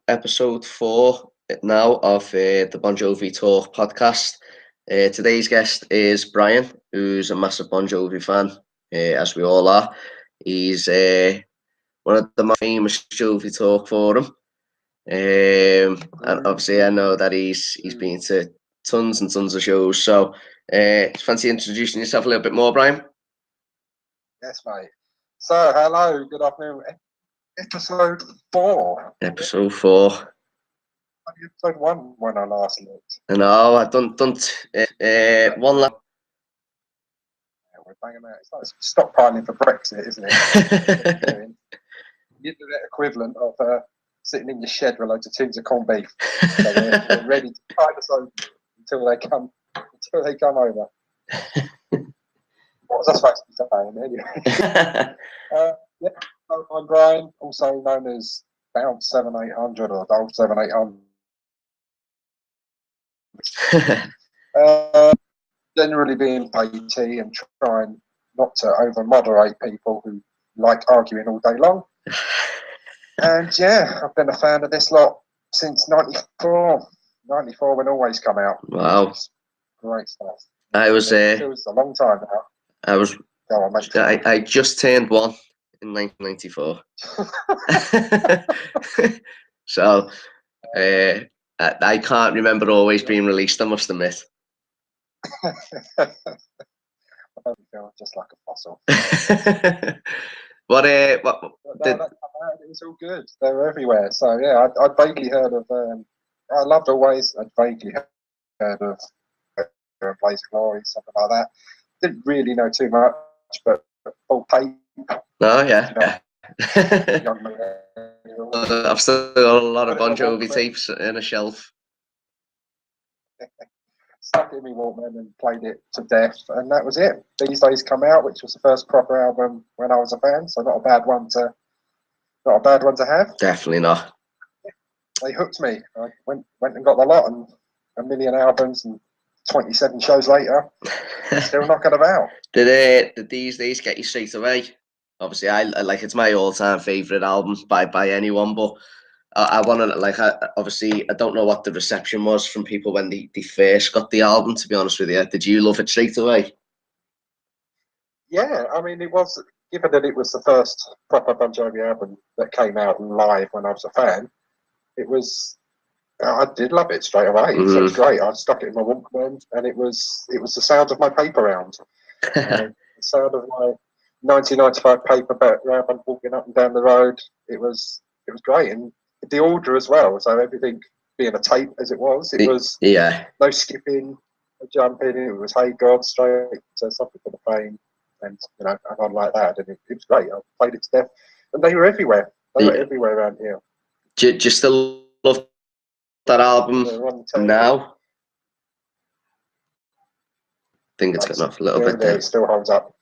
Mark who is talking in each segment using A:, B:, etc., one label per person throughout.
A: episode 4 now of the Bon Jovi Talk podcast. Today's guest is Brian, who's a massive Bon Jovi fan, as we all are. He's one of the most famous Jovi Talk forum. And obviously I know that he's been to tons and tons of shows. So fancy introducing yourself a little bit more, Brian?
B: Yes, mate. So, hello, good afternoon. Episode 4.
A: Episode 4.
B: Episode 1 when I last looked.
A: I know, I done one last.
B: Yeah, we're banging out. It's like stockpiling for Brexit, isn't it? You're the equivalent of sitting in your shed with loads of tins of corned beef. So we're ready to tie us over until they come over. What was I supposed to be saying anyway? Yeah, I'm Brian, also known as Bounce 7800 or Dolph 7800. Generally being bitey and trying not to over moderate people who like arguing all day long. And yeah, I've been a fan of this lot since 94. 94 when Always come out.
A: Wow.
B: Great stuff.
A: It was
B: a long time now.
A: I just turned 1 in 1994. So I can't remember Always being released, I must admit.
B: Just like a fossil.
A: It
B: was all good. They were everywhere. So yeah, I'd vaguely heard of. I loved Always. I'd vaguely heard of Blaze of Glory, something like that. Didn't really know too much, but full tape.
A: Oh yeah. I've still got a lot of Bon Jovi tapes in a shelf.
B: Stuck it in my Walkman and played it to death, and that was it. These Days Come Out, which was the first proper album when I was a fan, so not a bad one to have.
A: Definitely not.
B: They hooked me. I went and got the lot, and a million albums, and 27 shows later, still knocking about.
A: Did These Days get you straight away? Obviously, I like it's my all-time favorite album by anyone, but I want to obviously I don't know what the reception was from people when they first got the album. To be honest with you, did you love it straight away?
B: Yeah, I mean, it was, given that it was the first proper Bon Jovi album that came out live when I was a fan. I did love it straight away. So it was great. I stuck it in my Walkman, and it was the sound of my paper round, the sound of my 1995 paper round walking up and down the road. It was great, and the order as well. So everything being a tape as it was no skipping, no jumping. It was Hey God straight to Something for the Fame, and and on like that. And it was great. I played it to death, and they were everywhere. They were everywhere around here.
A: Do you still love that album now? I think it's gotten off a little bit there.
B: It still holds up.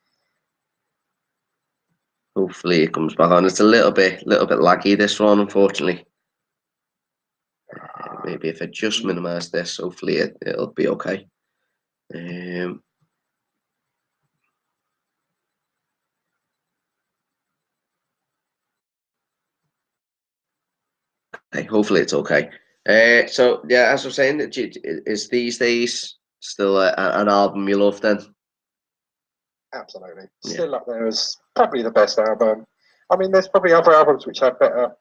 A: Hopefully it comes back on. It's a little bit laggy, this one, unfortunately. Maybe if I just minimize this, hopefully it'll be okay. Hopefully it's okay. So yeah, as I was saying, is These Days still an album you love then?
B: Absolutely. Still up there as probably the best album. I mean, there's probably other albums which have better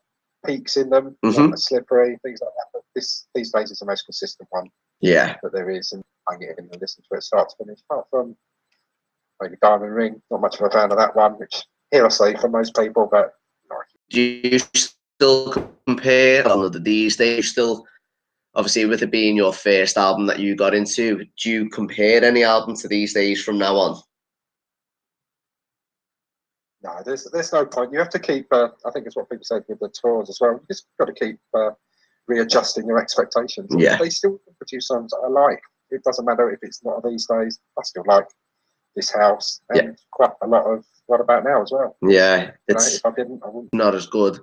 B: peaks in them, like Slippery, things like that. But These Days is the most consistent one.
A: Yeah.
B: That there is, and I get in and listen to it start to finish. Apart from maybe Diamond Ring, not much of a fan of that one, which hearsay for most people, but
A: do you still compare on These Days? Still, obviously, with it being your first album that you got into, do you compare any album to These Days from now on?
B: No, there's no point. You have to keep. I think it's what people say with the tours as well. You just got to keep readjusting your expectations.
A: Yeah.
B: They still produce songs that I like. It doesn't matter if it's not These Days. I still like This House and quite a lot of What About Now as well.
A: Yeah, it's
B: if I didn't, I wouldn't.
A: Not as good.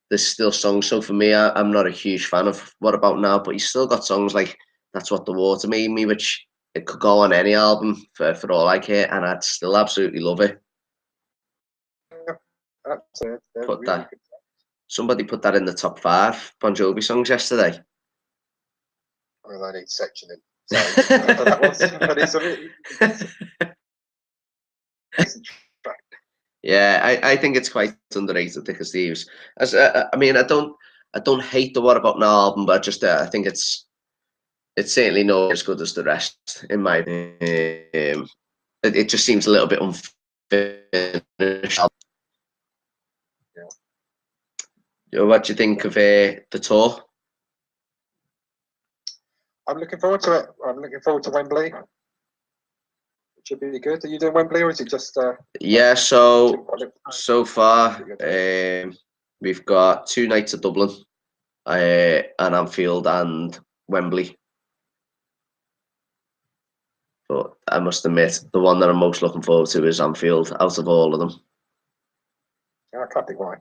A: There's still songs. So for me, I'm not a huge fan of What About Now, but he's still got songs like That's What the Water Made Me, which it could go on any album for all I care, and I'd still absolutely love it.
B: That's it.
A: Put somebody put that in the top 5 Bon Jovi songs yesterday.
B: Well, I need sectioning. That
A: Yeah, I think it's quite underrated, Thick as Thieves. As I mean, I don't hate the What About Now album, but just I think it's certainly not as good as the rest in my opinion. It just seems a little bit unfinished. Yeah. What do you think of the tour?
B: I'm looking forward to it. I'm looking forward to Wembley. It should be good. Are you doing Wembley, or is it just?
A: Yeah. So far, we've got 2 nights at Dublin, and Anfield and Wembley. But I must admit, the one that I'm most looking forward to is Anfield, out of all of them.
B: I can't think why.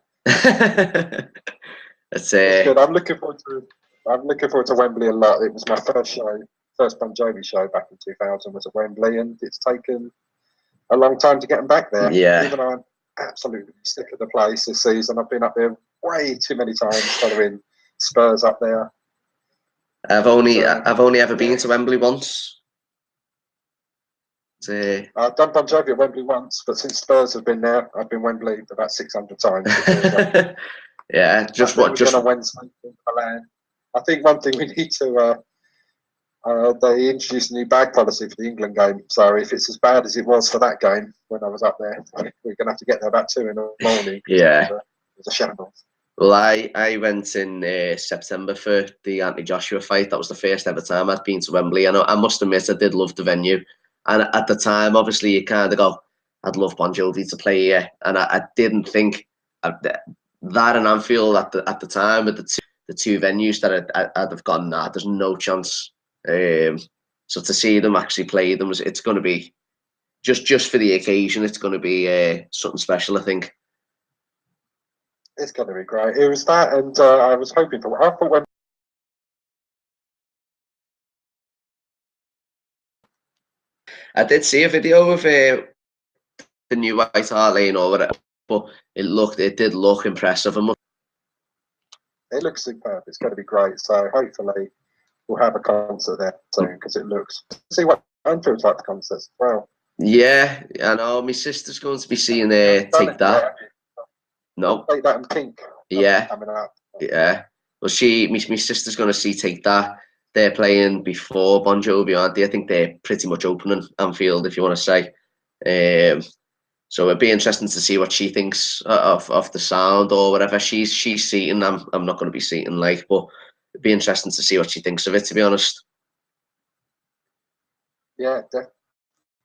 A: It's
B: good. I'm looking forward to Wembley a lot. It was my first Bon Jovi show back in 2000 was at Wembley, and it's taken a long time to get them back there.
A: Yeah.
B: Even though I'm absolutely sick of the place this season, I've been up there way too many times following Spurs up there.
A: I've only ever been to Wembley once.
B: I've done Bon Jovi at Wembley once, but since Spurs have been there, I've been Wembley about 600 times.
A: Yeah, just
B: on Wednesday in Milan. I think one thing we need to they introduced a new bag policy for the England game. So if it's as bad as it was for that game when I was up there, we're going to have to get there about 2 in the morning.
A: Yeah,
B: it was a shambles.
A: Well, I went in September for the Anthony Joshua fight. That was the first ever time I'd been to Wembley. And I must admit, I did love the venue. And at the time, obviously, you kind of go, I'd love Bon Jovi to play here. And I didn't think that in Anfield at the time with the two venues that I'd have gone, nah, there's no chance. So to see them actually play them, it's going to be, just for the occasion, it's going to be something special, I think.
B: It's going to be great. It was that, and I was hoping for. I thought when
A: I did see a video of the new White Hart Lane over it, but it did look impressive.
B: It looks superb. It's going to be great. So hopefully we'll have a concert there soon because it looks. See what Anfield's like the concerts as well.
A: Yeah, I know. My sister's going to be seeing Take That. No.
B: Take That and Pink.
A: Yeah.
B: Coming out.
A: Yeah. Well, my sister's going to see Take That. They're playing before Bon Jovi, aren't they? I think they're pretty much opening Anfield, if you want to say. So it'd be interesting to see what she thinks of the sound or whatever she's seating. I'm not going to be seating like, but it'd be interesting to see what she thinks of it, to be honest.
B: Yeah,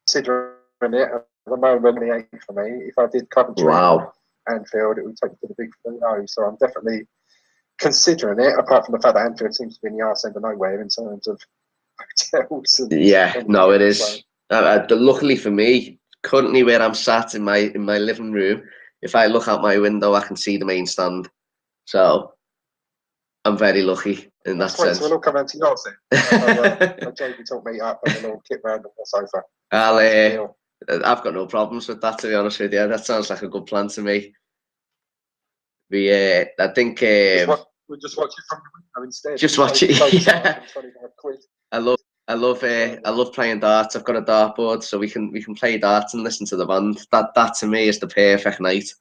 B: considering it at the moment, the 8th for me. If I did Coventry
A: or
B: Anfield, it would take me to the big 3-0. So I'm definitely considering it, apart from the fact that Anfield seems to be in the arse end of nowhere in terms of hotels.
A: No, it is. So. Luckily for me, currently where I'm sat in my living room, if I look out my window, I can see the main stand. So I'm very lucky in that sense.
B: So we'll all come out to yours then. JoviTalk meet up and we'll all kit round on the sofa.
A: I've got no problems with that, to be honest with you. That sounds like a good plan to me. I think
B: we'll just watch it from the window instead.
A: Just watch it. Yeah. I love playing darts. I've got a dartboard, so we can play darts and listen to the band. That to me is the perfect night.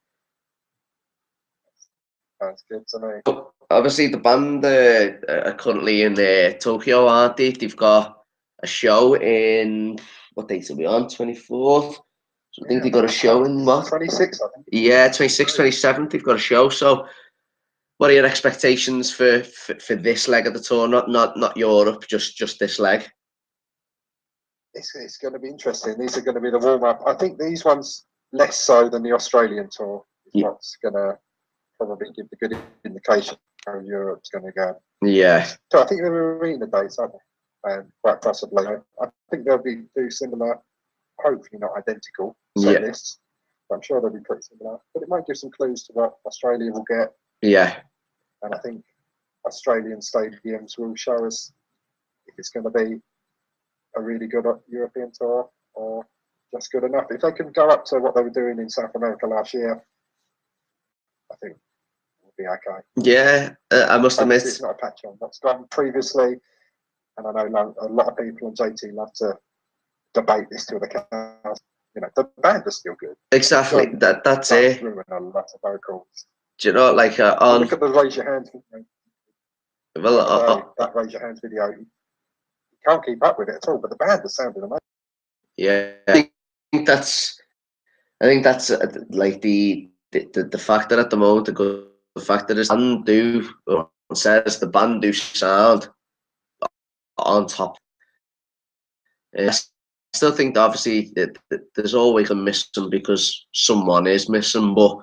B: That's good to me.
A: But obviously, the band are currently in Tokyo, aren't they? They've got a show in, what date are we on? 24th. So I think they've got a show in what?
B: 26th, I think.
A: Yeah, 26th, 27th. They've got a show. So, what are your expectations for this leg of the tour? Not Europe, just this leg.
B: It's going to be interesting. These are going to be the warm up. I think these ones less so than the Australian tour. What's going to probably give the good indication how Europe's going to go.
A: Yeah.
B: So I think they're arena dates, aren't they? Quite possibly. I think they'll be similar. Hopefully not identical set lists. But I'm sure they'll be pretty similar. But it might give some clues to what Australia will get.
A: Yeah.
B: And I think Australian stadiums will show us if it's going to be a really good European tour or just good enough. If they can go up to what they were doing in South America last year, I think it would be okay.
A: Yeah, I must admit,
B: it's not a patch on what's done previously, and I know a lot of people on JT love to debate this till the cows. You know, the band is still good.
A: Exactly. That's it.
B: Ruin a lot of vocals.
A: Do you know, like on
B: look at the raise your hands video.
A: Well,
B: that raise your hands video, you can't keep up with it at all. But the band is sounding amazing.
A: Yeah, I think that's like the fact that at the moment the fact that the band do says the band do sound on top. I still think that obviously there's always a missing because someone is missing, but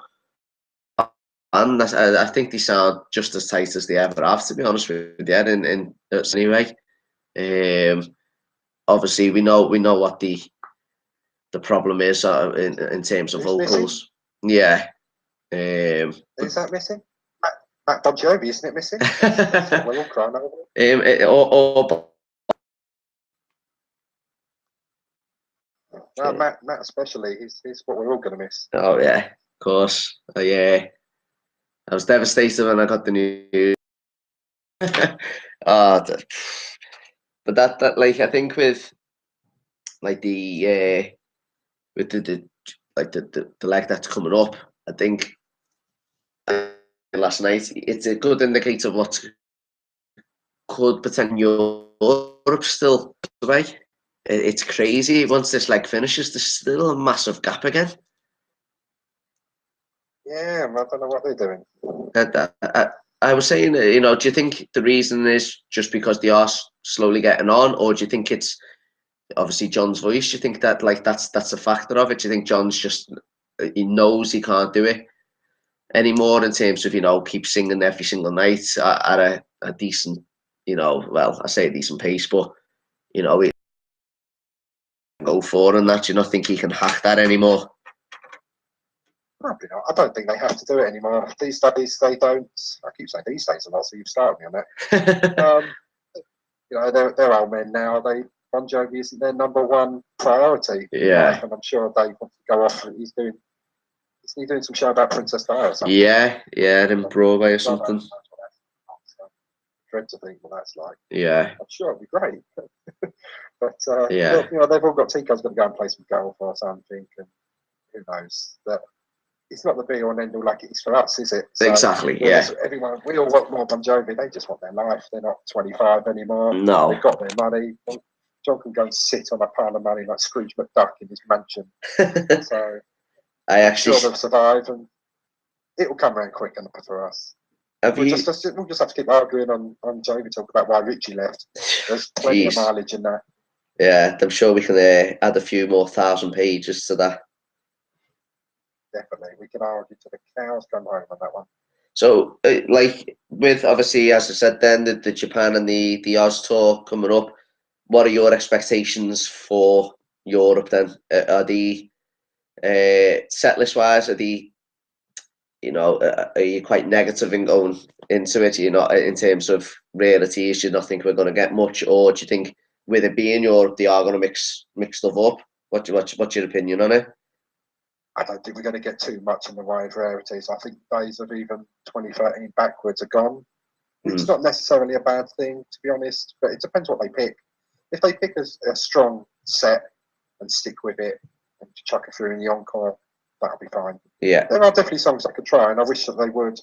A: I think they sound just as tight as they ever have, to be honest with you. In anyway, obviously we know what the problem is in terms of vocals.
B: Missing?
A: Yeah.
B: Is that missing? Matt Bon Jovi, isn't it missing? That's what we're all crying over. Matt especially, he's what we're all going to miss.
A: Oh yeah, of course. Yeah, I was devastated when I got the news. But that like I think with like the with the leg that's coming up, I think last night it's a good indicator of what could potentially Europe still right. It's crazy. Once this leg finishes, there's still a massive gap again.
B: Yeah, I don't know what they're doing.
A: I was saying, you know, do you think the reason is just because they are slowly getting on, or do you think it's obviously John's voice? Do you think that like that's a factor of it? Do you think John's just he knows he can't do it anymore in terms of, you know, keep singing every single night at a decent, you know, well, I say a decent pace, but you know, he go for and that. Do you not think he can hack that anymore?
B: Probably not. I don't think they have to do it anymore. These days they don't. I keep saying these days a lot, so you've started me on that. You know, they're old men now. Bon Jovi isn't their number one priority in life, and I'm sure they want to go off. Isn't he doing some show about Princess Di or something?
A: Yeah, in Broadway or something.
B: Dread to think what that's like.
A: Yeah,
B: I'm sure it'd be great. But you know, they've all got Tico's got to go and play some golf or something, and who knows that. It's not the be all and end all like it is for us, is it? So,
A: exactly. Yeah.
B: Everyone, we all want more Bon Jovi. They just want their life. They're not 25 anymore.
A: No.
B: They've got their money. John can go and sit on a pile of money like Scrooge McDuck in his mansion. So I'm sure they'll survive, and it will come around quick enough for us. We'll just have to keep arguing on JoviTalk about why Richie left. There's plenty of mileage in that.
A: Yeah, I'm sure we can add a few more 1,000 pages to that.
B: Definitely, we can argue to the cows come home on that one.
A: So, like with obviously, as I said, then the Japan and the Oz tour coming up, what are your expectations for Europe? Then are the set list wise, are you quite negative in going into it? You're not in terms of rarities. You not think we're going to get much, or do you think with it being Europe, they are going to mix stuff up? What's your opinion on it?
B: I don't think we're going to get too much in the way of rarities. I think days of even 2013 backwards are gone. It's not necessarily a bad thing, to be honest, but it depends what they pick. If they pick a strong set and stick with it and chuck it through in the encore, that'll be fine.
A: Yeah.
B: There are definitely songs I could try, and I wish that they would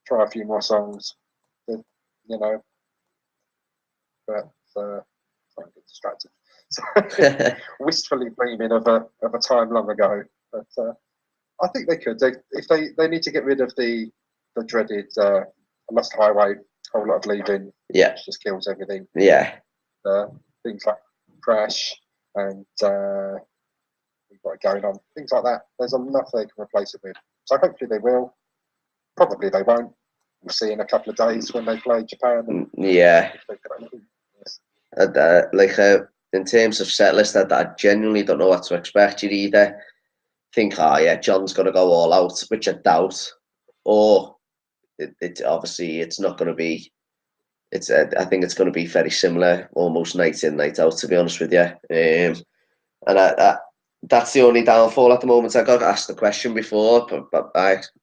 B: try a few more songs, you know. But don't get distracted. So, wistfully dreaming of a time long ago. But I think they could. If they need to get rid of the dreaded Lost Highway, whole lot of leaving.
A: Yeah.
B: Which just kills everything.
A: Yeah.
B: Things like Crash and we've got it going on. Things like that. There's enough they can replace it with. So hopefully they will. Probably they won't. We'll see in a couple of days when they play Japan.
A: Yeah. In terms of set list, I genuinely don't know what to expect. You either think, John's going to go all out, which I doubt, or it obviously it's not going to be. I think it's going to be very similar, almost night in, night out. To be honest with you, and that's the only downfall at the moment. I got asked the question before, but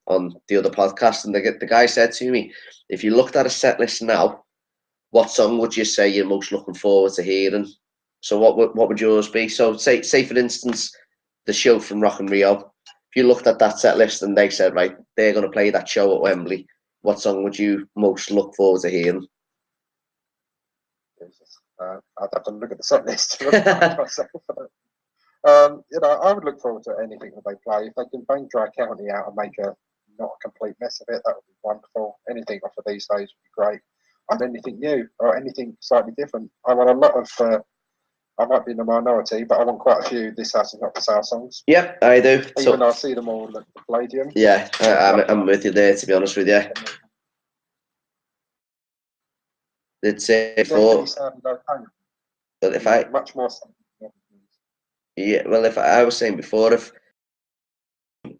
A: on the other podcast, and the guy said to me, if you looked at a set list now, what song would you say you're most looking forward to hearing? So what would yours be? So say for instance, the show from Rock in Rio. If you looked at that set list and they said, right, they're going to play that show at Wembley, what song would you most look forward to hearing?
B: I'd have to look at the set list to myself. I would look forward to anything that they play. If they can bang Dry County out and make not a complete mess of it, that would be wonderful. Anything off of these days would be great. And anything new or anything slightly different. I want a lot of. I might be in the minority, but I want quite a few This House Is Not For Sale songs.
A: Yep, I do.
B: Even though I see them all at the Palladium.
A: Yeah, I'm with you there, to be honest with you. It's for. But if I
B: much more.
A: Yeah, well, if I was saying before, if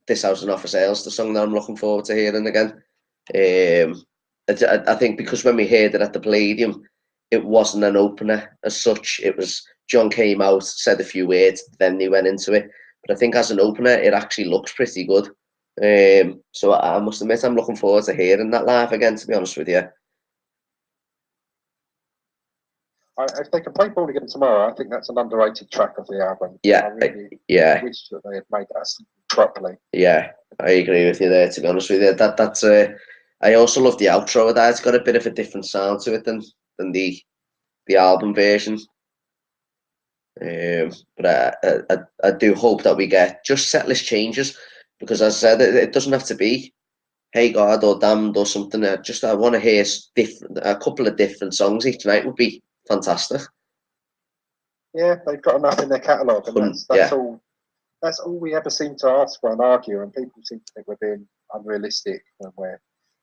A: This House Is Not For Sale is the song that I'm looking forward to hearing again. I think because when we heard it at the Palladium, it wasn't an opener as such. It was John came out, said a few words, then they went into it. But I think as an opener, it actually looks pretty good. So I must admit, I'm looking forward to hearing that live again, to be honest with you.
B: If they can play Born Again tomorrow, I think that's an underrated track of the album.
A: Yeah,
B: I really wish that they had made that properly.
A: Yeah, I agree with you there, to be honest with you. That's I also love the outro of that. It's got a bit of a different sound to it than the album version. But I do hope that we get just set list changes, because as I said, it doesn't have to be Hey God or Damned or something. I want to hear a couple of different songs each night would be fantastic.
B: Yeah, they've got enough in their catalogue, and that's all. That's all we ever seem to ask for and argue, and people seem to think we're being unrealistic when we're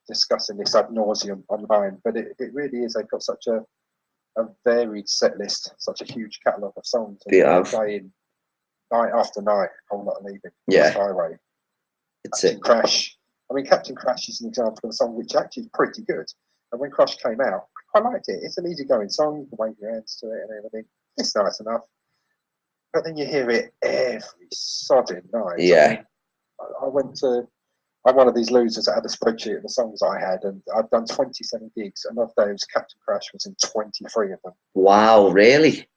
B: discussing this ad nauseum online. But it really is. They've got such a varied set list, such a huge catalogue of songs. And playing night after night, Whole Lot of Leaving, Highway, Captain Crash. I mean, Captain Crash is an example of a song which actually is pretty good. And when Crash came out, I liked it. It's an easy-going song. You can wave your hands to it and everything. It's nice enough. But then you hear it every sodding night.
A: Yeah.
B: I went to. I'm one of these losers that had a spreadsheet of the songs I had, and I've done 27 gigs, and of those, Captain Crash was in 23 of them.
A: Wow, really?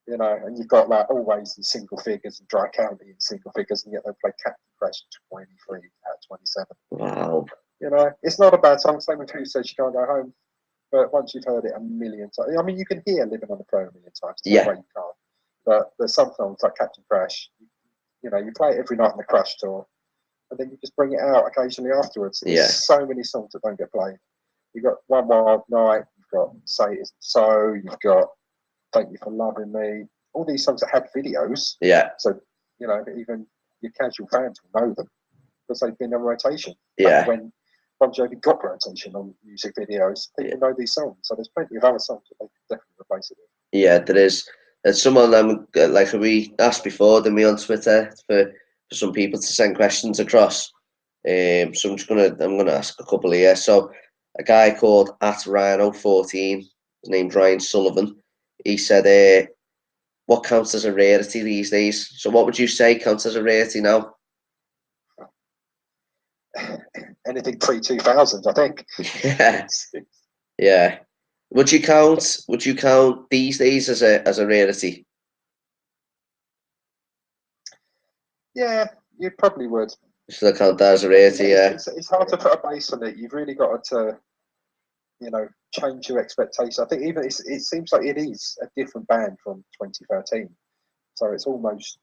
B: You know, and you've got like Always in single figures and Dry County in single figures, and yet they play Captain Crash 23 out of 27.
A: Wow.
B: You know, it's not a bad song. Same with Who Says You Can't Go Home. But once you've heard it a million times, I mean, you can hear Living on the Prayer a million times. There's no way you can't. But there's some songs like Captain Crash, you know, you play it every night on the Crash tour, and then you just bring it out occasionally afterwards. There's so many songs that don't get played. You've got One Wild Night, you've got Say It Isn't So, you've got Thank You for Loving Me, all these songs that had videos.
A: Yeah.
B: So, you know, even your casual fans will know them because they've been on rotation.
A: Yeah.
B: When Bon Jovi got rotation on music videos, people know these songs. So there's plenty of other songs that they could definitely replace it with.
A: Yeah, there is. There's some of them, like we asked before, then we on Twitter for some people to send questions across. So I'm gonna ask a couple here. So a guy called @Rhino14, his name's Ryan Sullivan. He said, "What counts as a rarity these days?" So what would you say counts as a rarity now?
B: Anything pre-2000s, I think.
A: Yeah. Yeah. Would you count these days as a rarity?
B: Yeah, you probably would.
A: Still count that as a rarity, yeah.
B: It's hard to put a base on it. You've really got to, you know, change your expectations. I think even it seems like it is a different band from 2013. So it's almost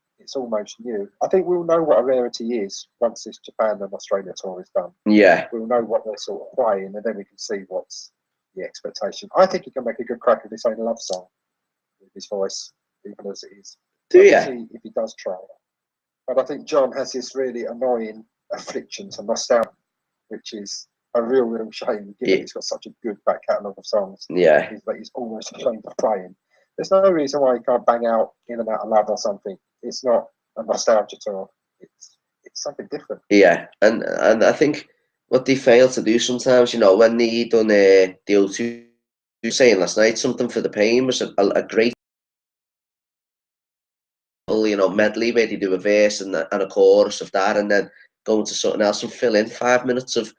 B: new. I think we'll know what a rarity is once this Japan and Australia tour is done.
A: Yeah.
B: We'll know what they're sort of playing, and then we can see what's the expectation. I think he can make a good crack of this own love song with his voice, even as it is.
A: Do you?
B: See if he does try. But I think John has this really annoying affliction to nostalgia, which is a real shame, given he's got such a good back catalogue of songs.
A: Yeah.
B: He's almost ashamed of playing. There's no reason why he can't bang out In and Out of Love or something. It's not a nostalgia tour. It's something different.
A: Yeah, and I think what they fail to do sometimes, you know, when they done the O2 saying last night, Something for the Pain was a great little, you know, medley where they do a verse and a chorus of that, and then go into something else and fill in 5 minutes of,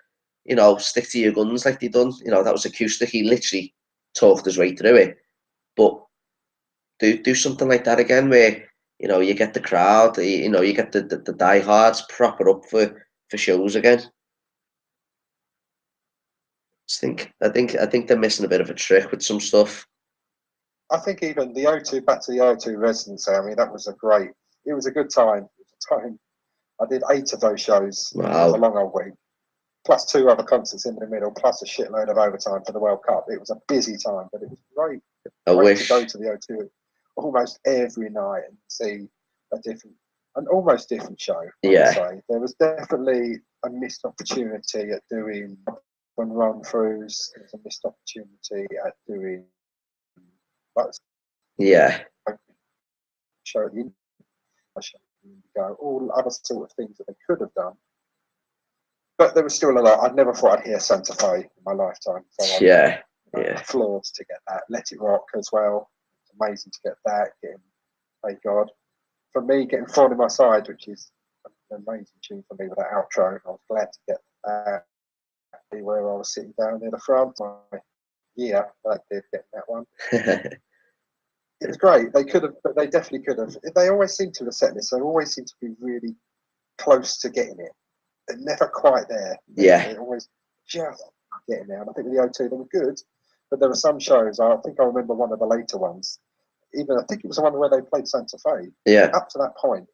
A: you know, stick to your guns like they done. You know, that was acoustic. He literally talked his way through it. But do something like that again, where, you know, you get the crowd, you know, you get the diehards proper up for shows again. I think they're missing a bit of a trick with some stuff.
B: I think even the O2, back to the O2 residency, I mean, that was it was a good time. It was a time. I did 8 of those shows.
A: Wow.
B: It was a long old week, plus 2 other concerts in the middle, plus a shitload of overtime for the World Cup. It was a busy time, but it was great. To go to the O2 almost every night and see an almost different show. I would say. There was definitely a missed opportunity at doing run-throughs. There was a missed opportunity at doing show at the go, all other sort of things that they could have done. But there was still a lot. I never thought I'd hear Santa Fe in my lifetime. So I'm floored to get that. Let It Rock as well. It's amazing to get that. Thank God. For me, getting Thorn in My Side, which is an amazing tune for me with that outro, I was glad to get that. Where I was sitting down near the front. I did get that one. It was great. They could have, but they definitely could have. They always seem to have set this. They always seem to be really close to getting it. They're never quite there. They're always just getting there. And I think with the O2, they were good, but there were some shows. I think I remember one of the later ones. I think it was the one where they played Santa Fe.
A: Yeah.
B: Up to that point,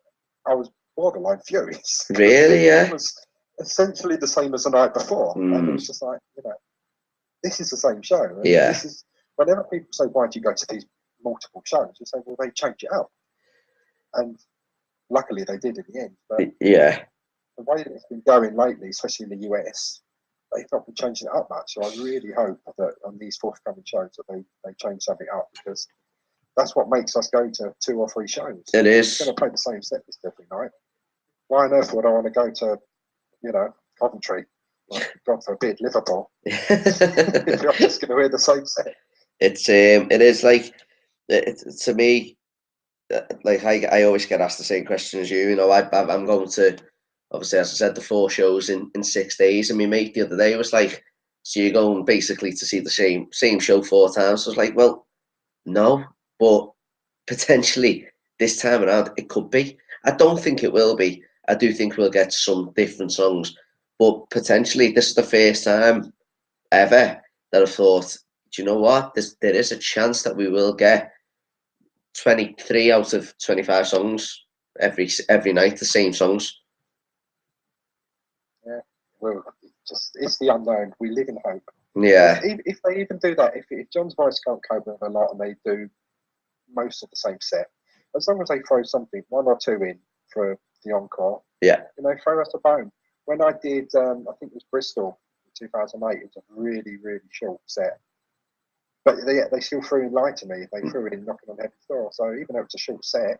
B: I was borderline furious.
A: Really?
B: It was essentially the same as the night before. And it was just like, you know, this is the same show. And this is, whenever people say, why do you go to these multiple shows? You say, well, they change it up. And luckily they did in the end. But the way that it's been going lately, especially in the US, they've not been changing it up much. So I really hope that on these forthcoming shows that they change something up, because that's what makes us go to 2 or 3 shows.
A: It is.
B: We're going to play the same set list every night. Why on earth would I want to go to, you know, Coventry, or God forbid, Liverpool, if I'm just going to hear the same set?
A: It is like, to me, like I always get asked the same question as you. You know, I'm going to, obviously, as I said, the 4 shows in 6 days. And my mate the other day was like, so you're going basically to see the same show 4 times? So I was like, well, no, but potentially this time around it could be. I don't think it will be. I do think we'll get some different songs, but potentially this is the first time ever that I've thought, do you know what? There is a chance that we will get 23 out of 25 songs every night, the same songs.
B: Yeah, well, it's the unknown. We live in hope.
A: Yeah.
B: If they even do that, if John's voice can't cope with a lot and they do most of the same set, as long as they throw something, 1 or 2 in for the encore, you know, throw us a bone. When I did, I think it was Bristol in 2008, it was a really, really short set. But they still threw in Lie to Me. They threw it in Knocking on Heaven's Door. So even though it's a short set,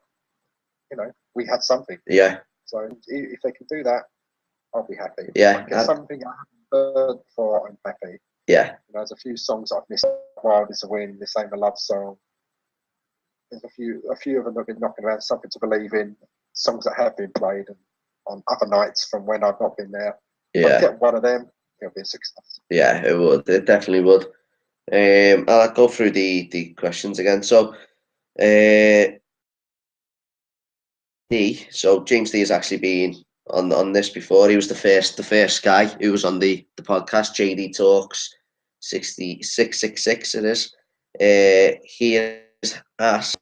B: you know, we had something.
A: Yeah.
B: So if they can do that, I'll be happy.
A: Yeah.
B: Get something I haven't heard for, I'm happy.
A: Yeah.
B: You know, there's a few songs I've missed. Wild is a Win, This Ain't a Love Song. There's a few of them that have been knocking around. Something to Believe In, songs that have been played on other nights from when I've not been there.
A: Yeah.
B: If I get one of them, it'll be a success. Yeah,
A: it would. It definitely would. I'll go through the questions again. So, so James D has actually been on this before. He was the first guy who was on the podcast. JD Talks 6666. It is. He has asked,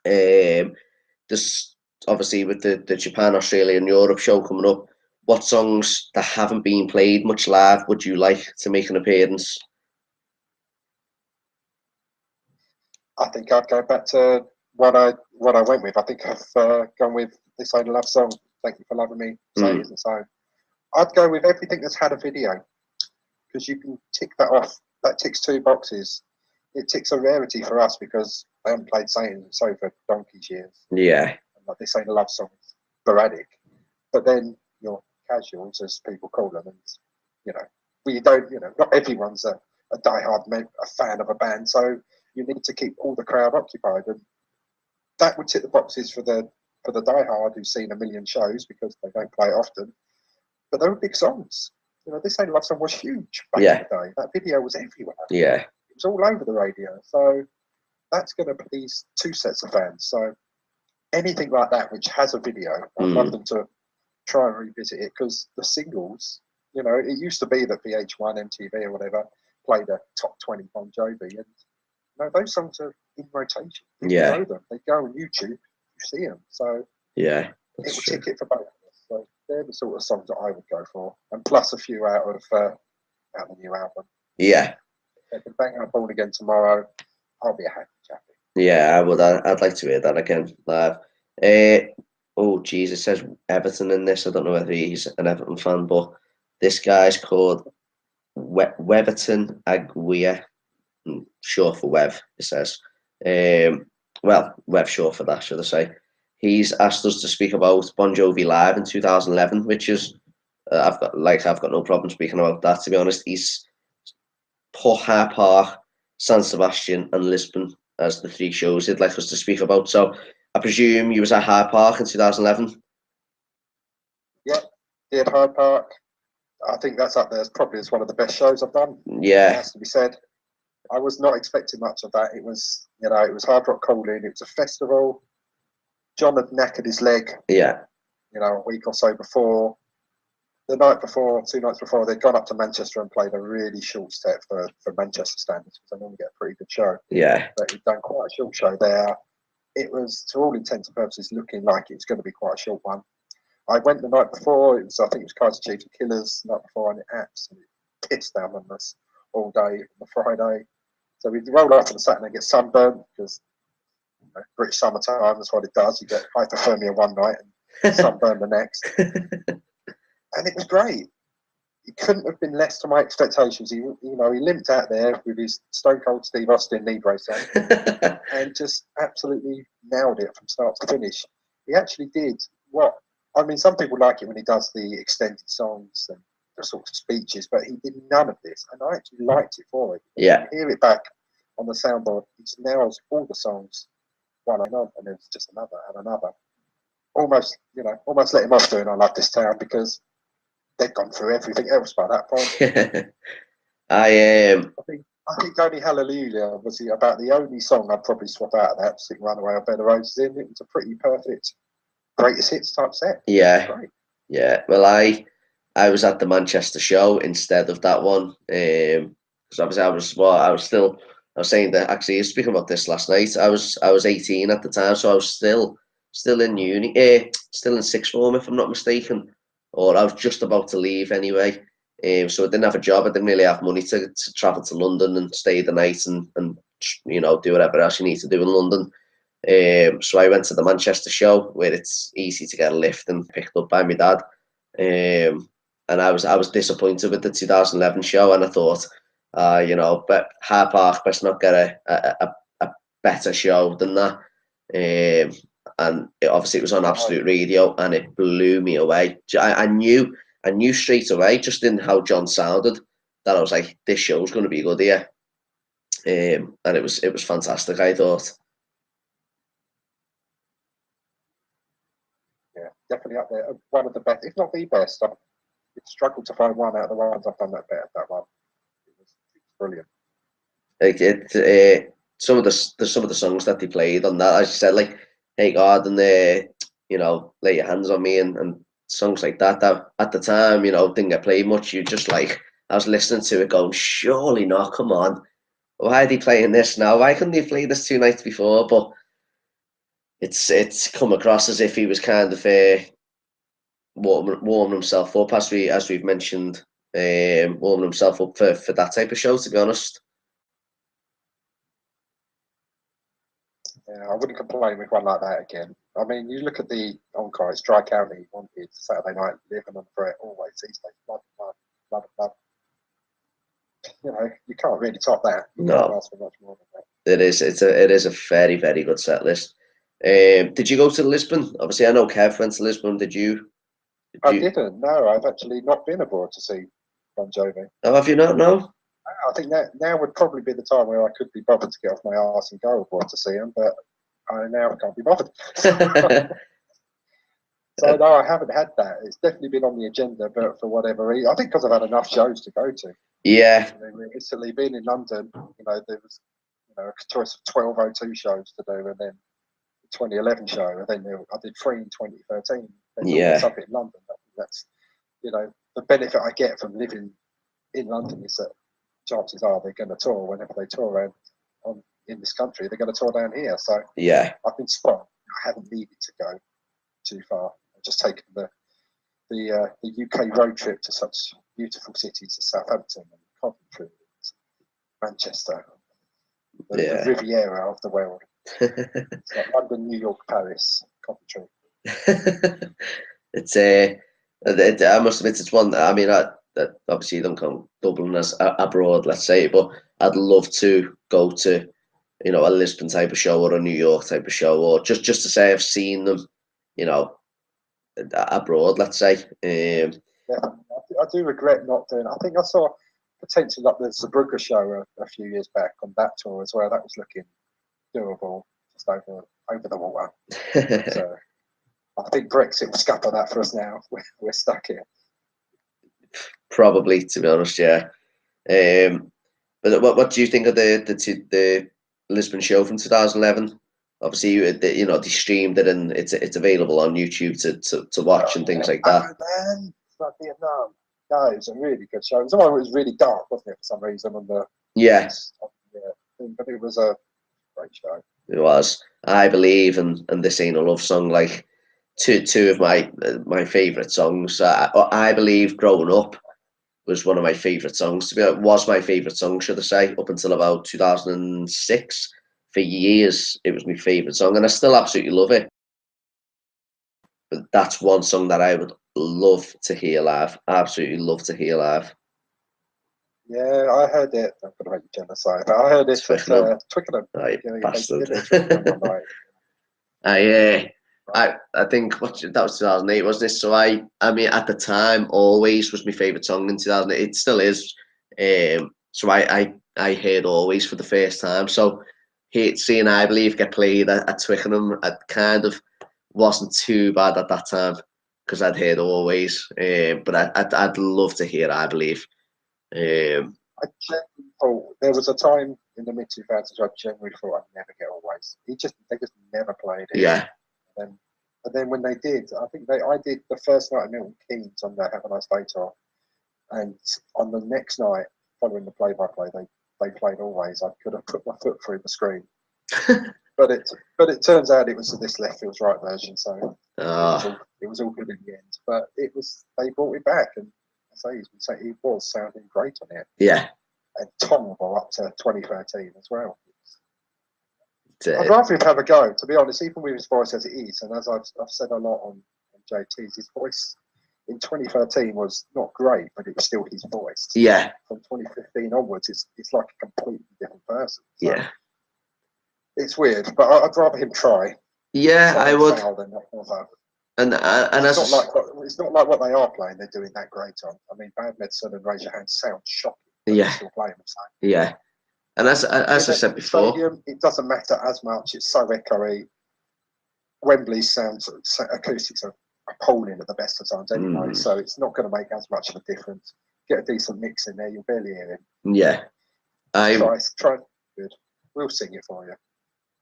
A: this obviously with the Japan, Australia, and Europe show coming up, what songs that haven't been played much live would you like to make an appearance?
B: I think I'd go back to what I went with. I think I've gone with This Ain't a Love Song. Thank You for Loving Me. Say It Isn't So. I'd go with everything that's had a video, because you can tick that off. That ticks 2 boxes. It ticks a rarity for us because I haven't played Say It Isn't So for donkey's years.
A: Yeah.
B: And like This Ain't a Love Song, sporadic. But then you're casuals, as people call them, and you know, we don't. You know, not everyone's a diehard a fan of a band, so you need to keep all the crowd occupied, and that would tick the boxes for the for the diehard who's seen a million shows because they don't play it often. But they were big songs. You know, This Ain't Love Song was huge back in the day. That video was everywhere.
A: Yeah.
B: It was all over the radio. So that's going to please two sets of fans. So anything like that which has a video, I'd love them to try and revisit it, because the singles, you know, it used to be that VH1, MTV or whatever played a top 20 Bon Jovi, and you know, those songs are in rotation. People know them. They go on YouTube, you see them. So
A: it will
B: tick it for both of us. So they're the sort of songs that I would go for, and plus a few out of the new album.
A: Yeah.
B: If they bang out Born Again tomorrow, I'll be a happy chappy.
A: Yeah, I would. I'd like to hear that again live. Oh, geez, it says Everton in this. I don't know whether he's an Everton fan, but this guy's called Weverton Aguirre. Short for Wev, it says. Well, Wev short for that, should I say. He's asked us to speak about Bon Jovi live in 2011, which is, I've got no problem speaking about that, to be honest. He's put Hyde Park, San Sebastian and Lisbon as the three shows he'd like us to speak about. So I presume you was at Hyde Park in 2011?
B: Yeah, did Hyde Park. I think that's up there as probably as one of the best shows I've done.
A: Yeah.
B: It has to be said. I was not expecting much of that. It was, you know, it was hard rock calling. It was a festival. John had knackered his leg.
A: Yeah.
B: You know, a week or so before. The night before, 2 nights before, they'd gone up to Manchester and played a really short set for Manchester standards, because they normally get a pretty good show.
A: Yeah.
B: But he'd done quite a short show there. It was, to all intents and purposes, looking like it was going to be quite a short one. I went the night before. I think it was Kaiser Chiefs and Killers the night before, and it absolutely pissed down on us all day on the Friday. So we'd roll up on the Saturday and get sunburned, because you know, British summertime, that's what it does. You get hypothermia one night and sunburn the next. And it was great. It couldn't have been less to my expectations. He limped out there with his Stone Cold Steve Austin knee brace on and just absolutely nailed it from start to finish. He actually did some people like it when he does the extended songs and the sort of speeches, but he did none of this, and I actually liked it for it.
A: Yeah.
B: You hear it back on the soundboard, he just nails all the songs one another, and then it's just another and another. Almost let him off doing I Love This Town, because they've gone through everything else by that point. I think only Hallelujah was about the only song I'd probably swap out of that, Sick Runaway or Better Roses in. It was a pretty perfect greatest hits type set.
A: Yeah. Yeah. Well, I was at the Manchester show instead of that one. Because obviously I was saying that, actually, speaking about this last night, I was 18 at the time, so I was still in uni, still in sixth form, if I'm not mistaken, or I was just about to leave anyway. So I didn't have a job. I didn't really have money to travel to London and stay the night and you know, do whatever else you need to do in London. So I went to the Manchester show, where it's easy to get a lift and picked up by my dad. And I was disappointed with the 2011 show, and I thought, you know, but Hyde Park best not get a better show than that. And obviously it was on Absolute Radio, and it blew me away. I knew straight away, just in how John sounded, that I was like, this show's going to be good here. And it was fantastic, I thought.
B: Yeah, definitely up there. One of the best, if not the best. I've struggled to find one out of the ones I've done that better. That one, it was brilliant.
A: Like some of the songs that they played on that, as you said, like Hey God and you know, Lay Your Hands on Me and songs like that at the time, you know, didn't get played much. You just like, I was listening to it going, surely not, come on. Why are they playing this now? Why couldn't they play this 2 nights before? But it's come across as if he was kind of warming himself up, as we've mentioned, warming himself up for that type of show, to be honest.
B: Yeah, I wouldn't complain with one like that again. I mean, you look at the encore, it's Dry County, Wanted, Saturday Night, Living on Fret, Always, These Days, Love. You know, you can't really top that. You can't ask for much more than that.
A: It is a very, very good set list. Did you go to Lisbon? Obviously, I know Kev went to Lisbon. Did you?
B: I didn't. No, I've actually not been abroad to see Bon Jovi.
A: Oh, have you not? No.
B: I think that now would probably be the time where I could be bothered to get off my arse and go abroad to see him, but I now can't be bothered. So no, I haven't had that. It's definitely been on the agenda, but for whatever reason, I think because I've had enough shows to go to.
A: Yeah.
B: I mean, recently, being in London, there was a choice of 12:02 shows to do, and then the 2011 show, and then I did 3 in 2013. There's always something in London. That's the benefit I get from living in London is that chances are they're going to tour whenever they tour around in this country. They're going to tour down here. So
A: yeah,
B: I've been spot. I haven't needed to go too far. I've just taken the UK road trip to such beautiful cities as Southampton and Coventry, and Manchester, the Riviera of the world. It's like London, New York, Paris, Coventry.
A: It's I must admit it's one. I mean, that obviously you don't come Dublin as abroad, let's say, but I'd love to go to, a Lisbon type of show or a New York type of show, or just to say I've seen them, abroad, let's say.
B: Yeah, I do regret not doing it. I think I saw potentially like the Zeebrugge show a few years back on that tour as well. That was looking doable, just over the water. But, I think Brexit will scupper that for us now. We're stuck here.
A: Probably, to be honest, yeah. But what do you think of the Lisbon show from 2011? Obviously, they streamed it and it's available on YouTube to watch and things like that.
B: Oh man, it's like Vietnam. No, it was a really good show. It was really dark, wasn't it, for some reason on the but it was a great show.
A: It was. I Believe and This Ain't a Love Song, like two of my favourite songs. I Believe growing up was one of my favourite songs. Was my favourite song, should I say, up until about 2006. For years, it was my favourite song, and I still absolutely love it. But that's one song that I would love to hear live. Absolutely love to hear live.
B: Yeah, I heard it. I'm going to make you genocide, but I heard it at Twickenham.
A: Right, bastard. I think that was 2008, wasn't it? So I mean, at the time, Always was my favourite song in 2008. It still is. So I heard Always for the first time. So seeing I Believe get played at Twickenham, I kind of wasn't too bad at that time because I'd heard Always. But I'd love to hear I Believe.
B: I genuinely thought there was a time in the mid 2000s I genuinely thought I'd never get Always. They just never played it.
A: Yeah.
B: And then when they did, I think I did the first night at Milton Keynes on the Have a Nice Day tour, and on the next night following the play-by-play, they played Always. I could have put my foot through the screen, but it turns out it was this Left Feels Right version, so it was all good in the end. But they brought it back, and it was sounding great on it.
A: Yeah,
B: and tolerable up to 2013 as well. I'd rather him have a go, to be honest, even with his voice as it is. And as I've said a lot on JT's, his voice in 2013 was not great, but it was still his voice.
A: Yeah.
B: From 2015 onwards, it's like a completely different person. So
A: yeah.
B: It's weird, but I'd rather him try.
A: Yeah, I would.
B: And it's not like what they are playing. They're doing that great on. I mean, Bad Medicine and Raise Your Hand sound shocking.
A: Yeah.
B: Still playing them. So.
A: Yeah. And as I said before,
B: stadium, it doesn't matter as much. It's so echoey. Wembley sounds acoustics are appalling at the best of times anyway, so it's not going to make as much of a difference. Get a decent mix in there, you'll barely hear him.
A: Yeah.
B: Try. Good. We'll sing it for you.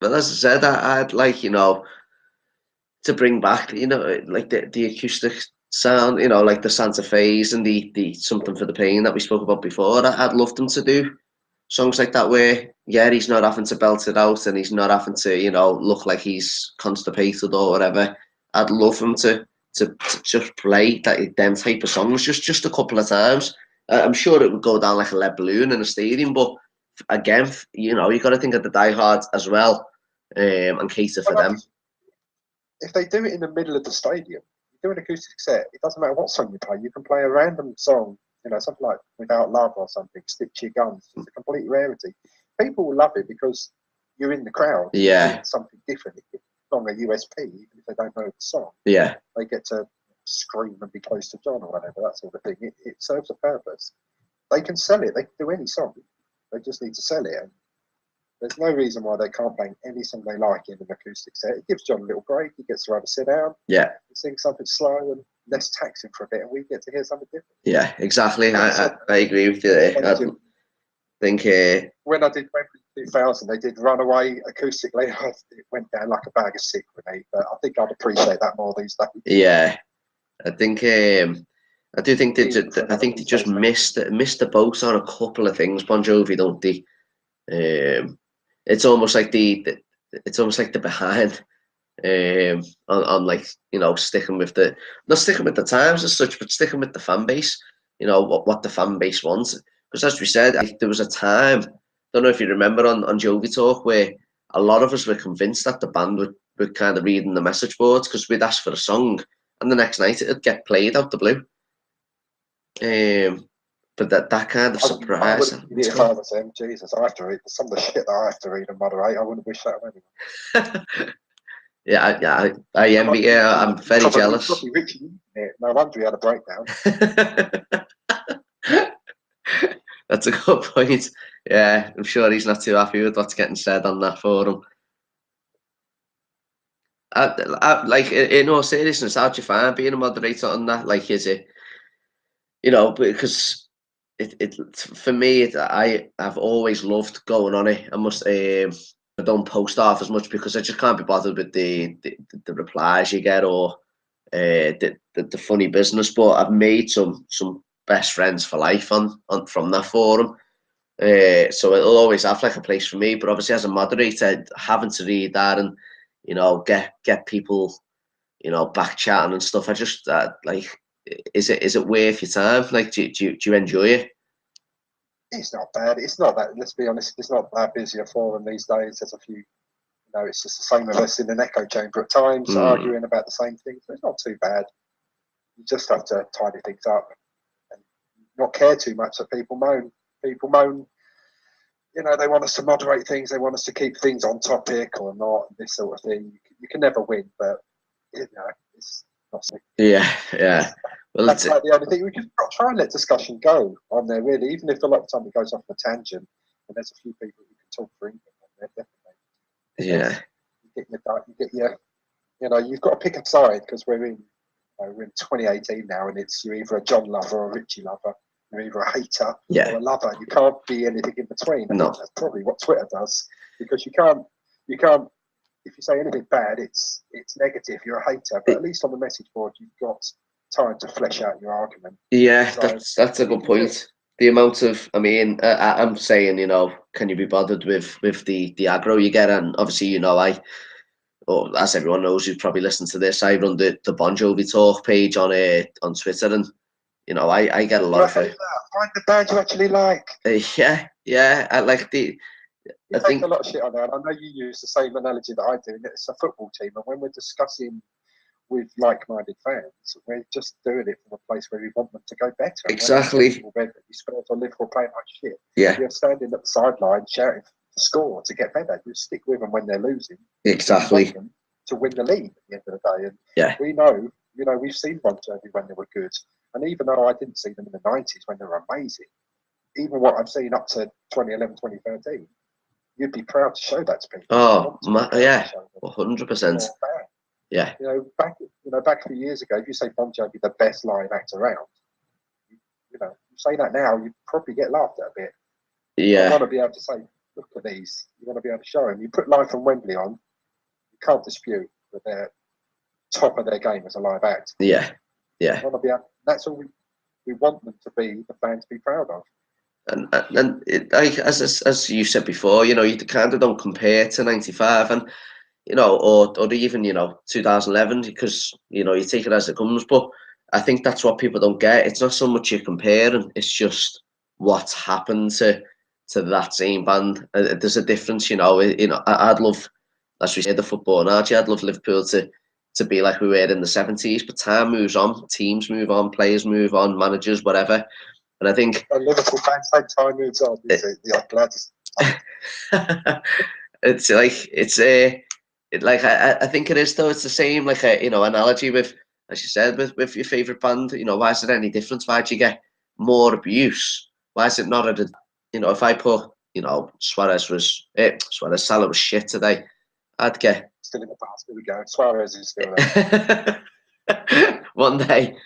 A: But as I said, I'd like, to bring back, like the acoustic sound, like the Santa Fe's and the Something for the Pain that we spoke about before. I'd love them to do songs like that where, he's not having to belt it out and he's not having to, look like he's constipated or whatever. I'd love him to just play them type of songs just a couple of times. I'm sure it would go down like a lead balloon in a stadium, but again, you got to think of the diehards as well, and cater for them.
B: If they do it in the middle of the stadium, you do an acoustic set, it doesn't matter what song you play. You can play a random song, something like Without Love or something, Stick to Your Guns. It's a complete rarity. People will love it because you're in the crowd.
A: Yeah.
B: It's something different. It's not a USP, even if they don't know the song.
A: Yeah.
B: They get to scream and be close to John or whatever, that sort of thing. It serves a purpose. They can sell it. They can do any song. They just need to sell it. And There's no reason why they can't bang any song they like in an acoustic set. It gives John a little break. He gets to have a sit down.
A: Yeah.
B: Sing something slow and less taxing for a bit, and we get to hear something different.
A: Yeah, exactly. I agree with you there. I think
B: when I did Wembley 2000, they did Runaway acoustically. It went down like a bag of sick with me, but I think I'd appreciate that more these days.
A: Yeah, I think I do think they just missed the boat on a couple of things. Bon Jovi, don't they? It's almost like the behind on like, you know, sticking with not sticking with the times as such, but sticking with the fan base. You know what the fan base wants. Because as we said, there was a time, don't know if you remember on JoviTalk, where a lot of us were convinced that the band would kind of reading the message boards, because we'd ask for a song and the next night it'd get played out the blue. But that kind of surprise.
B: If I was them, Jesus, I have to read some of the shit that I have to read and moderate. I wouldn't wish that on anyone.
A: Yeah, I envy you. I'm very jealous.
B: No wonder he had a breakdown.
A: That's a good point. Yeah, I'm sure he's not too happy with what's getting said on that forum. Like, in all seriousness, how do you find being a moderator on that? Like, is it, you know, because it for me, I've always loved going on it. I don't post off as much because I just can't be bothered with the replies you get, or the funny business. But I've made some best friends for life on from that forum. So it'll always have like a place for me. But obviously, as a moderator, having to read that and, you know, get people, you know, back chatting and stuff, I just like, is it worth your time? Like, do you enjoy it?
B: It's not bad. It's not that. Let's be honest. It's not that busy a forum these days. There's a few. You know, it's just the same of us in an echo chamber at times, arguing about the same things. So it's not too bad. You just have to tidy things up and not care too much that people moan. People moan. You know, they want us to moderate things. They want us to keep things on topic or not. This sort of thing. You can never win, but you know, it's not.
A: Yeah. Well,
B: that's like the only thing. We can try and let discussion go on there, really, even if a lot of time it goes off on a tangent. And there's a few people who can talk for England on there, definitely.
A: Yeah.
B: You know, you've got to pick a side, because we're in 2018 now, and you're either a John lover or a Richie lover. You're either a hater or a lover. You can't be anything in between. I think that's probably what Twitter does, because you can't. If you say anything bad, it's negative. You're a hater. But at least on the message board, you've got time to flesh out your argument.
A: Yeah, so that's a good point. The amount of, I mean, I'm saying, you know, can you be bothered with the aggro you get? And obviously, you know, as everyone knows who's probably listened to this, I run the Bon Jovi Talk page on Twitter, and you know, I get a lot of it.
B: Find the band you actually like.
A: Yeah, I like the.
B: I think a lot of shit on there, and I know you use the same analogy that I do. It's a football team, and when we're discussing with like-minded fans, we're just doing it from a place where we want them to go better.
A: Exactly.
B: Spurs or Liverpool playing like shit.
A: Yeah.
B: You're standing at the sideline shouting to score to get better. You stick with them when they're losing.
A: Exactly.
B: To win the league at the end of the day. And
A: yeah.
B: We know, you know, we've seen Bon Jovi when they were good, and even though I didn't see them in the 90s when they were amazing, even what I've seen up to 2011, 2013, you'd be proud to show that to people.
A: Oh, yeah, 100%. Yeah.
B: You know, back a few years ago, if you say Bon Jovi the best live act around, you know, you say that now, you'd probably get laughed at a bit.
A: Yeah.
B: You want to be able to say, look at these. You want to be able to show them. You put Live from Wembley on, you can't dispute that they're top of their game as a live act.
A: Yeah.
B: You want to be able, that's all we want them to be, the band to be proud of.
A: And like as you said before, you know, you kind of don't compare to 95 and, you know, or even, you know, 2011, because, you know, you take it as it comes. But I think that's what people don't get. It's not so much you're comparing, it's just what's happened to that same band. There's a difference, you know. I'd love, as we say, the football analogy, I'd love Liverpool to be like we were in the 70s, but time moves on, teams move on, players move on, managers, whatever. And I think
B: Liverpool fans say time moves on.
A: It's like I think it is, though. It's the same, like a, you know, analogy with, as you said, with your favorite band. You know, why is it any difference? Why do you get more abuse? Why is it not at a, you know, if I put, you know, Salah was shit today, I'd get
B: still in the past. Here we go. Suarez is still there.
A: one day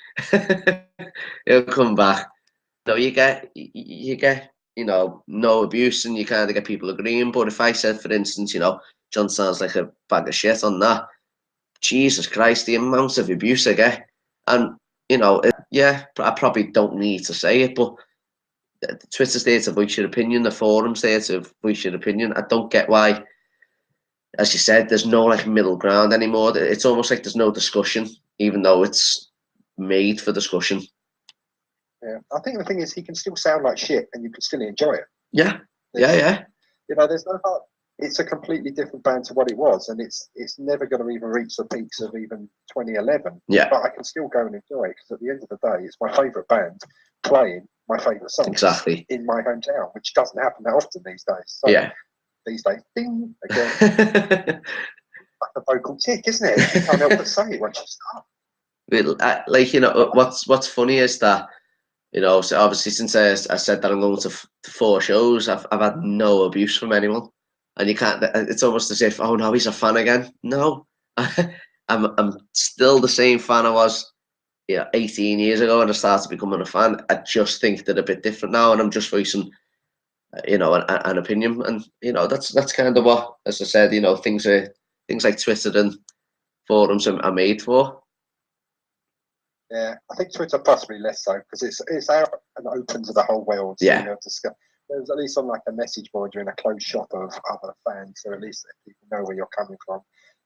A: he'll come back. No, you get, you know, no abuse, and you kind of get people agreeing. But if I said, for instance, you know, John sounds like a bag of shit on that, Jesus Christ, the amount of abuse I get, and you know, yeah, I probably don't need to say it, but Twitter's there to voice your opinion, the forum's there to voice your opinion. I don't get why, as you said, there's no like middle ground anymore. It's almost like there's no discussion, even though it's made for discussion.
B: Yeah, I think the thing is, he can still sound like shit, and you can still enjoy it.
A: Yeah, yeah.
B: You know, there's no hard. It's a completely different band to what it was, and it's never going to even reach the peaks of even 2011.
A: Yeah.
B: But I can still go and enjoy it because at the end of the day, it's my favourite band playing my favourite songs
A: Exactly
B: in my hometown, which doesn't happen that often these days. So
A: yeah.
B: These days, ding again. Like a vocal tick, isn't it? You can't help but say it once you start.
A: Like, you know, what's funny is that, you know, so obviously since I said that I'm going to 4 shows, I've had no abuse from anyone, and you can't. It's almost as if, oh no, he's a fan again. No, I'm still the same fan I was, 18 years ago when I started becoming a fan. I just think they're a bit different now, and I'm just voicing, you know, an opinion, and you know, that's kind of what, as I said, you know, things like Twitter and forums are made for.
B: Yeah, I think Twitter possibly less so because it's out and open to the whole world. So
A: Yeah.
B: you know, there's at least on like a message board, you're in a closed shop of other fans, so at least people know where you're coming from.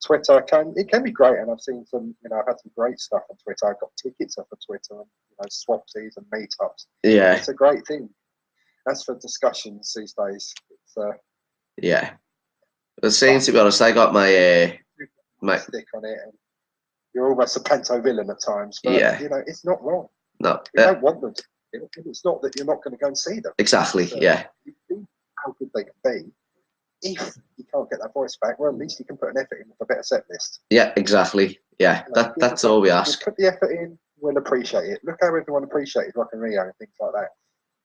B: Twitter can be great, and I've seen some. You know, I've had some great stuff on Twitter. I've got tickets up on Twitter, and you know, swapsies and meetups.
A: Yeah,
B: it's a great thing. As for discussions these days, it's
A: yeah. The same, to be honest, I got my
B: stick on it, and you're almost a panto villain at times. But
A: yeah.
B: you know, it's not wrong.
A: No,
B: We don't want them to. It's not that you're not going to go and see them.
A: Exactly. Yeah.
B: You see how good they can be. If you can't get that voice back, well, at least you can put an effort in with a better set list.
A: Yeah. Exactly. Yeah.
B: You know,
A: That's all we ask.
B: Put the effort in. We'll appreciate it. Look how everyone appreciated Rock and Rio and things like that.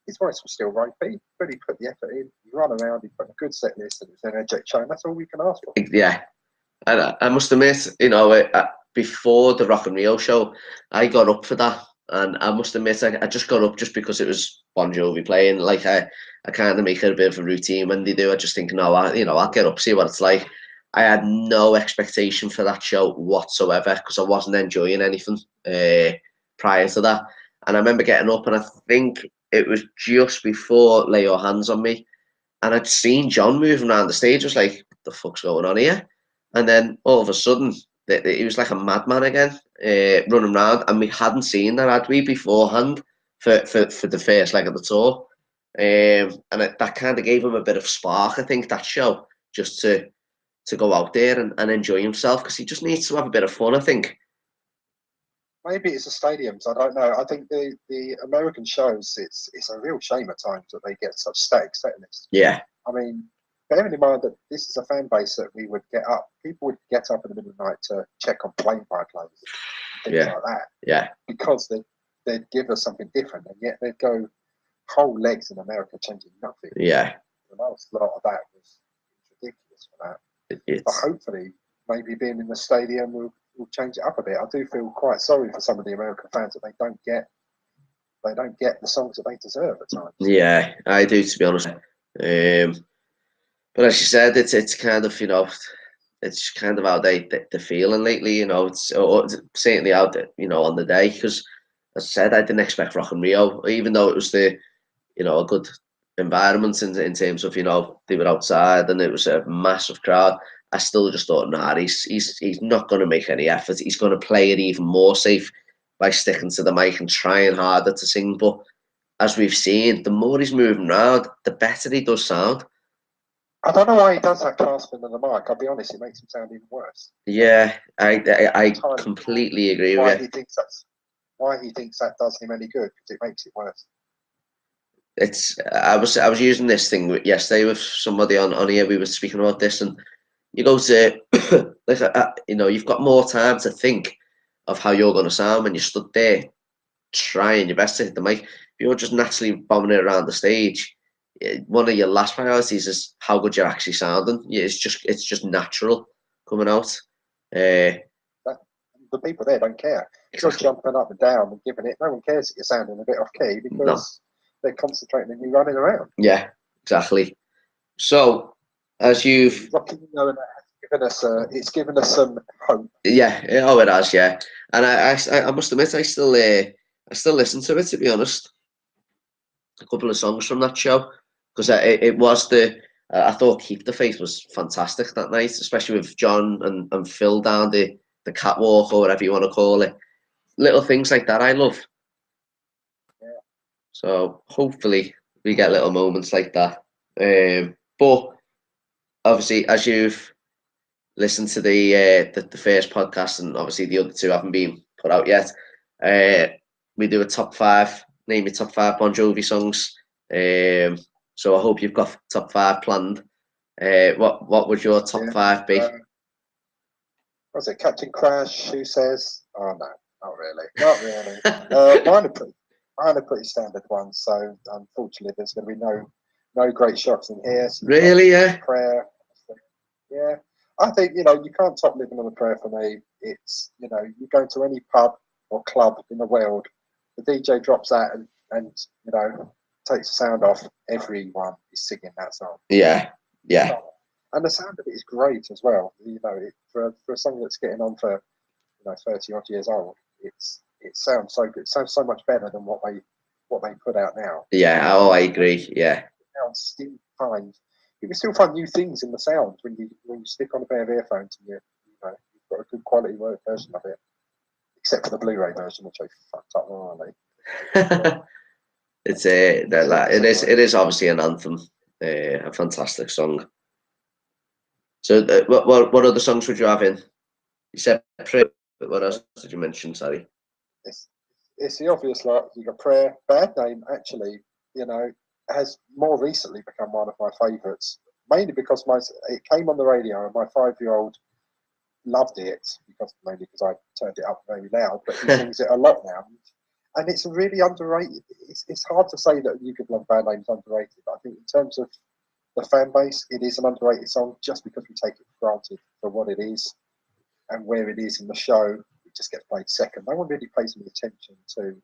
B: His voice was still right, but he put the effort in. You run around, he put a good set list, and it's an energetic show, and that's all we can ask for.
A: Yeah. And I must admit, you know, before the Rock and Rio show, I got up for that, and I must admit, I just got up just because it was Bon Jovi playing. Like I kind of make it a bit of a routine when they do. I just think, no, I'll get up, see what it's like. I had no expectation for that show whatsoever because I wasn't enjoying anything prior to that. And I remember getting up, and I think it was just before Lay Your Hands on Me, and I'd seen John moving around the stage. I was like, what the fuck's going on here? And then all of a sudden, he was like a madman again, running around, and we hadn't seen that, had we, beforehand for the first leg of the tour. And that kind of gave him a bit of spark, I think, that show, just to go out there and enjoy himself, because he just needs to have a bit of fun, I think.
B: Maybe it's the stadiums. I don't know. I think the American shows, it's a real shame at times that they get such static set lists.
A: Yeah.
B: I mean, bearing in mind that this is a fan base that we would get up, people would get up in the middle of the night to check on play-by-plays and things like that.
A: Yeah.
B: Because they'd give us something different, and yet they'd go whole legs in America changing nothing.
A: Yeah.
B: The last lot of that was ridiculous for that. But hopefully, maybe being in the stadium will change it up a bit. I do feel quite sorry for some of the American fans that they don't get the songs that they deserve at times.
A: Yeah, I do, to be honest. But as you said, it's kind of, you know, it's kind of how they're feeling lately. You know, it's certainly out there, you know, on the day, because as I said, I didn't expect Rock and Rio, even though it was a good environment in terms of, you know, they were outside and it was a massive crowd. I still just thought, nah, he's not going to make any effort. He's going to play it even more safe by sticking to the mic and trying harder to sing. But as we've seen, the more he's moving around, the better he does sound.
B: I don't know why he does that clasping of the mic. I'll be honest, it makes him sound even worse.
A: Yeah, I completely agree with you.
B: Why he thinks that does him any good, because it makes it worse.
A: I was using this thing yesterday with somebody on here. We were speaking about this, and you go to like you know, you've got more time to think of how you're going to sound when you stood there trying your best to hit the mic. If you're just naturally bombing it around the stage, one of your last priorities is how good you're actually sounding. Yeah, it's just natural coming out.
B: The people there don't care.
A: Exactly.
B: You're jumping up and down and giving it. No one cares that you're sounding a bit off key because they're concentrating on you running around.
A: Yeah, exactly. So, as you've
B: it's given us some hope.
A: Yeah, oh, it has. Yeah, and I must admit, I still listen to it, to be honest. A couple of songs from that show, because it was I thought Keep the Faith was fantastic that night, especially with John and Phil down the catwalk, or whatever you want to call it. Little things like that I love.
B: Yeah.
A: So hopefully we get little moments like that. But obviously, as you've listened to the first podcast, and obviously the other two haven't been put out yet, we do a top 5. Name your top 5 Bon Jovi songs. So I hope you've got top 5 planned. What would your top 5 be?
B: Was it Captain Crash? Who says? Oh no, not really, not really. Mine are pretty standard ones. So unfortunately, there's going to be no great shots in here. So
A: really? Yeah.
B: Prayer. Yeah. I think you can't top Living on a Prayer for me. It's you go to any pub or club in the world, the DJ drops that and takes the sound off. Everyone is singing that song.
A: Yeah.
B: And the sound of it is great as well. For a song that's getting on for 30 odd years old, it sounds so good. It sounds so much better than what they put out now.
A: Yeah. Oh, I agree. Yeah.
B: You can still find new things in the sound when you stick on a pair of earphones and you've got a good quality version of it. Except for the Blu-ray version, which I fucked up royally.
A: It is obviously an anthem, a fantastic song. So what other songs would you have in? You said Pray, but what else did you mention? Sorry.
B: It's the obvious lot. You got Prayer. Bad Name actually, has more recently become one of my favourites. Mainly because it came on the radio and my 5-year-old loved it mainly because I turned it up very loud. But he sings it a lot now, and it's really underrated. It's hard to say that You Could Love Bad Name's underrated, but I think in terms of the fan base, it is an underrated song just because we take it for granted for what it is and where it is in the show. It just gets played second. No one really pays any attention to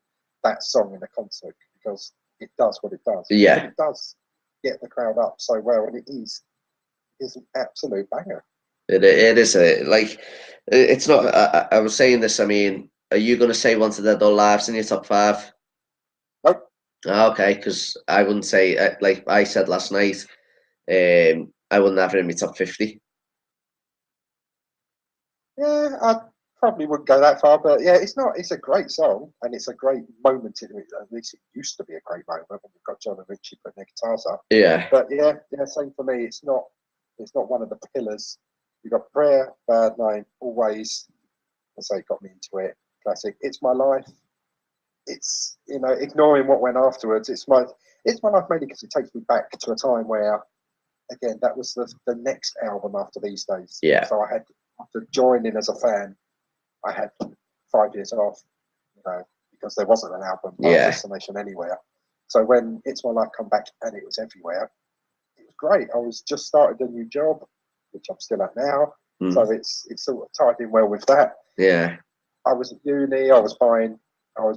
B: that song in a concert because it does what it does.
A: Yeah.
B: But it does get the crowd up so well, and it is an absolute banger.
A: It is it's not. I was saying this. I mean, are you going to say Once Dead or Lives in your top 5?
B: Nope.
A: Okay, because I wouldn't say like I said last night. I wouldn't have it in my top 50.
B: Yeah, I probably wouldn't go that far, but yeah, it's not. It's a great song, and it's a great moment in it. At least it used to be a great moment when we've got John and Richie putting their guitars up.
A: Yeah.
B: But yeah, same for me. It's not one of the pillars. You've got Prayer, Bad Name, Always. I say got me into it. Classic. It's My Life. It's ignoring what went afterwards. It's my life mainly because it takes me back to a time where, again, that was the next album after These Days.
A: Yeah.
B: So I had to join in as a fan. I had 5 years off, because there wasn't an album by Destination anywhere. So when It's My Life come back and it was everywhere, it was great. I was just started a new job, which I'm still at now. So it's sort of tied in well with that.
A: Yeah.
B: I was at uni. I was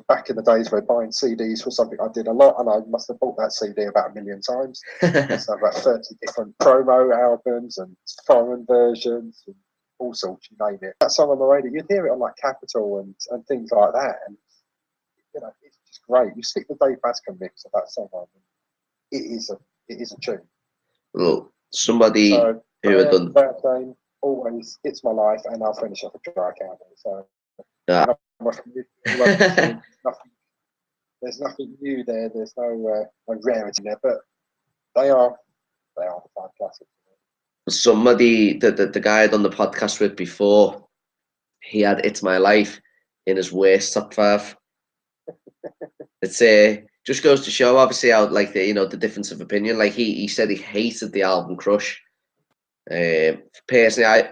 B: back in the days where buying CDs was something I did a lot, and I must have bought that CD about 1 million times. So about 30 different promo albums and foreign versions and all sorts, you name it. That song on the radio, you'd hear it on like Capitol and things like that, and it's just great. You stick the Dave Bascombe mix of that song on, it is a tune.
A: Well, somebody who had done
B: that game, Always, It's My Life, and I'll finish off a dry counter. So there's nothing new there. There's no rarity there, but they are the 5 classics.
A: Somebody, the guy I'd done the podcast with before, he had It's My Life in his worst top 5. It's just goes to show, obviously, how like the difference of opinion. Like he said he hated the album Crush. Personally,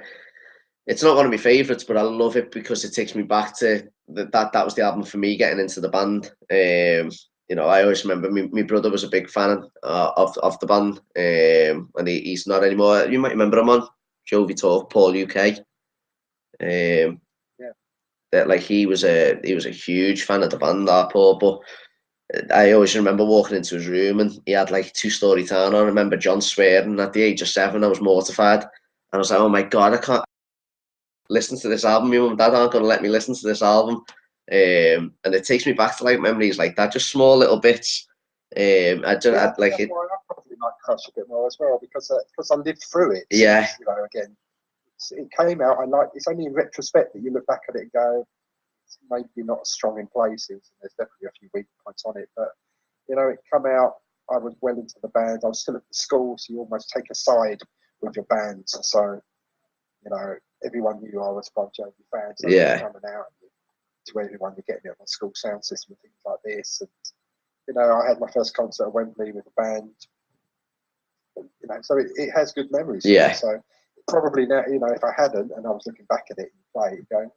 A: it's not one of my favourites, but I love it because it takes me back to that was the album for me getting into the band. you know, I always remember my brother was a big fan of the band, and he's not anymore. You might remember him on JoviTalk, Paul UK.
B: Yeah.
A: That like he was a huge fan of the band, that Paul. But I always remember walking into his room and he had like Two Story Town on. I remember John swearing at the age of 7. I was mortified. I was like, oh my God, I can't listen to this album. My mum and dad aren't going to let me listen to this album. And it takes me back to like memories like that, just small little bits. I'd like it.
B: I probably like Crush a bit more as well because I lived through it.
A: Yeah.
B: You know, again, it came out. It's only in retrospect that you look back at it and go, it's maybe not as strong in places. And there's definitely a few weak points on it, but you know, it come out. I was well into the band. I was still at the school, so you almost take a side with your band. So you know, everyone knew I was a Bon Jovi fan. So
A: Yeah.
B: coming out to everyone, you're getting it on the school sound system and things like this. And you know, I had my first concert at Wembley with a band. You know, so it has good memories.
A: Yeah.
B: So probably now, you know, if I hadn't and I was looking back at it and play, going,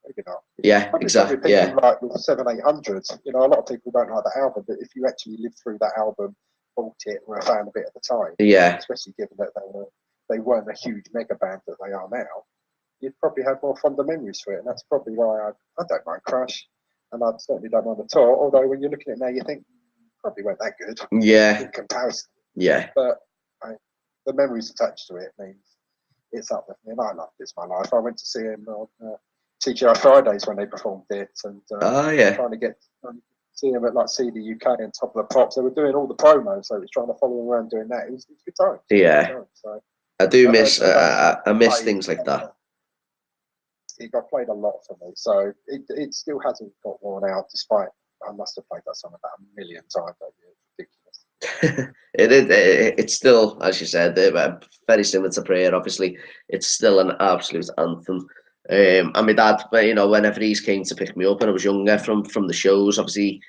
B: maybe not.
A: Yeah, exactly. Yeah.
B: Like with 700-800, you know, a lot of people don't like the album, but if you actually lived through that album, bought it, were a fan of it at the time,
A: Yeah.
B: especially given that they weren't a huge mega band that they are now, you'd probably have more fonder memories for it, and that's probably why I don't mind Crush, and I certainly don't mind the tour. Although when you're looking at it now, you think probably weren't that good.
A: Yeah.
B: In comparison.
A: Yeah.
B: But the memories attached to it means it's up with me, and I love It's My Life. I went to see him on TGI Fridays when they performed it, and trying to see him at like CD UK and Top of the Pops. They were doing all the promos, so I was trying to follow him around doing that. It was a good time.
A: Yeah.
B: So,
A: I do miss I miss things like that.
B: It got played a lot for me, so it still hasn't got worn out, despite I must have played that song about 1 million times that year. Ridiculous.
A: It's still, as you said, very similar to Prayer. Obviously, it's still an absolute anthem. And my dad, you know, whenever he came to pick me up when I was younger from the shows, obviously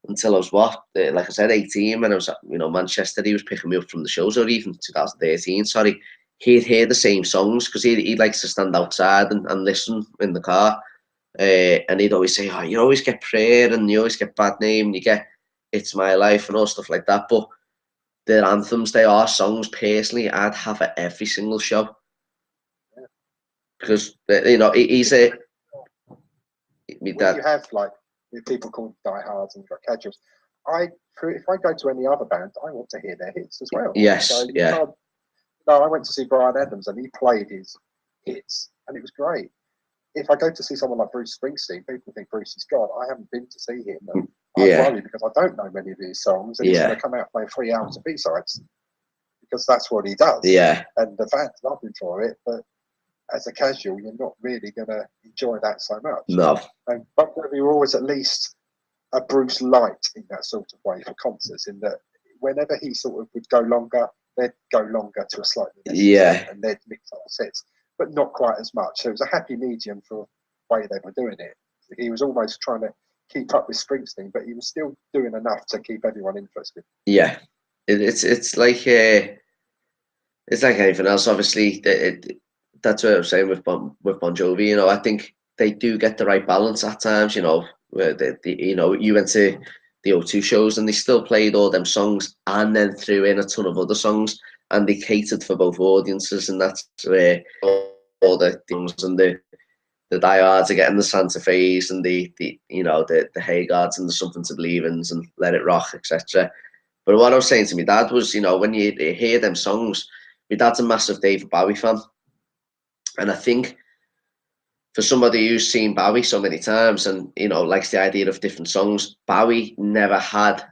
A: until I was like I said, 18, when I was at, you know, Manchester, he was picking me up from the shows, or even 2013. Sorry, he'd hear the same songs because he likes to stand outside and listen in the car. And he'd always say, "Oh, you always get Prayer, and you always get Bad Name, and you get It's My Life, and all stuff like that." But they're anthems, they are songs. Personally, I'd have at every single show. Because, you know, he's a...
B: You have, like, people called diehards and got casuals. If I go to any other band, I want to hear their hits as well.
A: Yes,
B: so
A: yeah.
B: No, I went to see Bryan Adams and he played his hits, and it was great. If I go to see someone like Bruce Springsteen, people think Bruce is God. I haven't been to see him. And I worry because I don't know many of his songs, and he's going to come out playing 3 hours of B-sides because that's what he does.
A: Yeah.
B: And the fans love him for it, but as a casual, you're not really going to enjoy that so much.
A: No.
B: And but we were always at least a Bruce light in that sort of way for concerts, in that whenever he sort of would go longer, they'd go longer to a slightly less extent, and they'd mix up the sets, but not quite as much. So it was a happy medium for the way they were doing it. He was almost trying to keep up with Springsteen, but he was still doing enough to keep everyone interested.
A: Yeah, it's like anything else. Obviously, that's what I was saying with Bon Jovi. You know, I think they do get the right balance at times. You know, where you know, you went to the O2 shows and they still played all them songs and then threw in a ton of other songs, and they catered for both audiences, and that's where all the things and the diehards are getting the Santa Fe's and the you know the Haygards and the Something to Believe In's and Let It Rock, etc. But what I was saying to my dad was, you know, when you hear them songs, my dad's a massive David Bowie fan, and I think for somebody who's seen Bowie so many times and, you know, likes the idea of different songs, Bowie never had,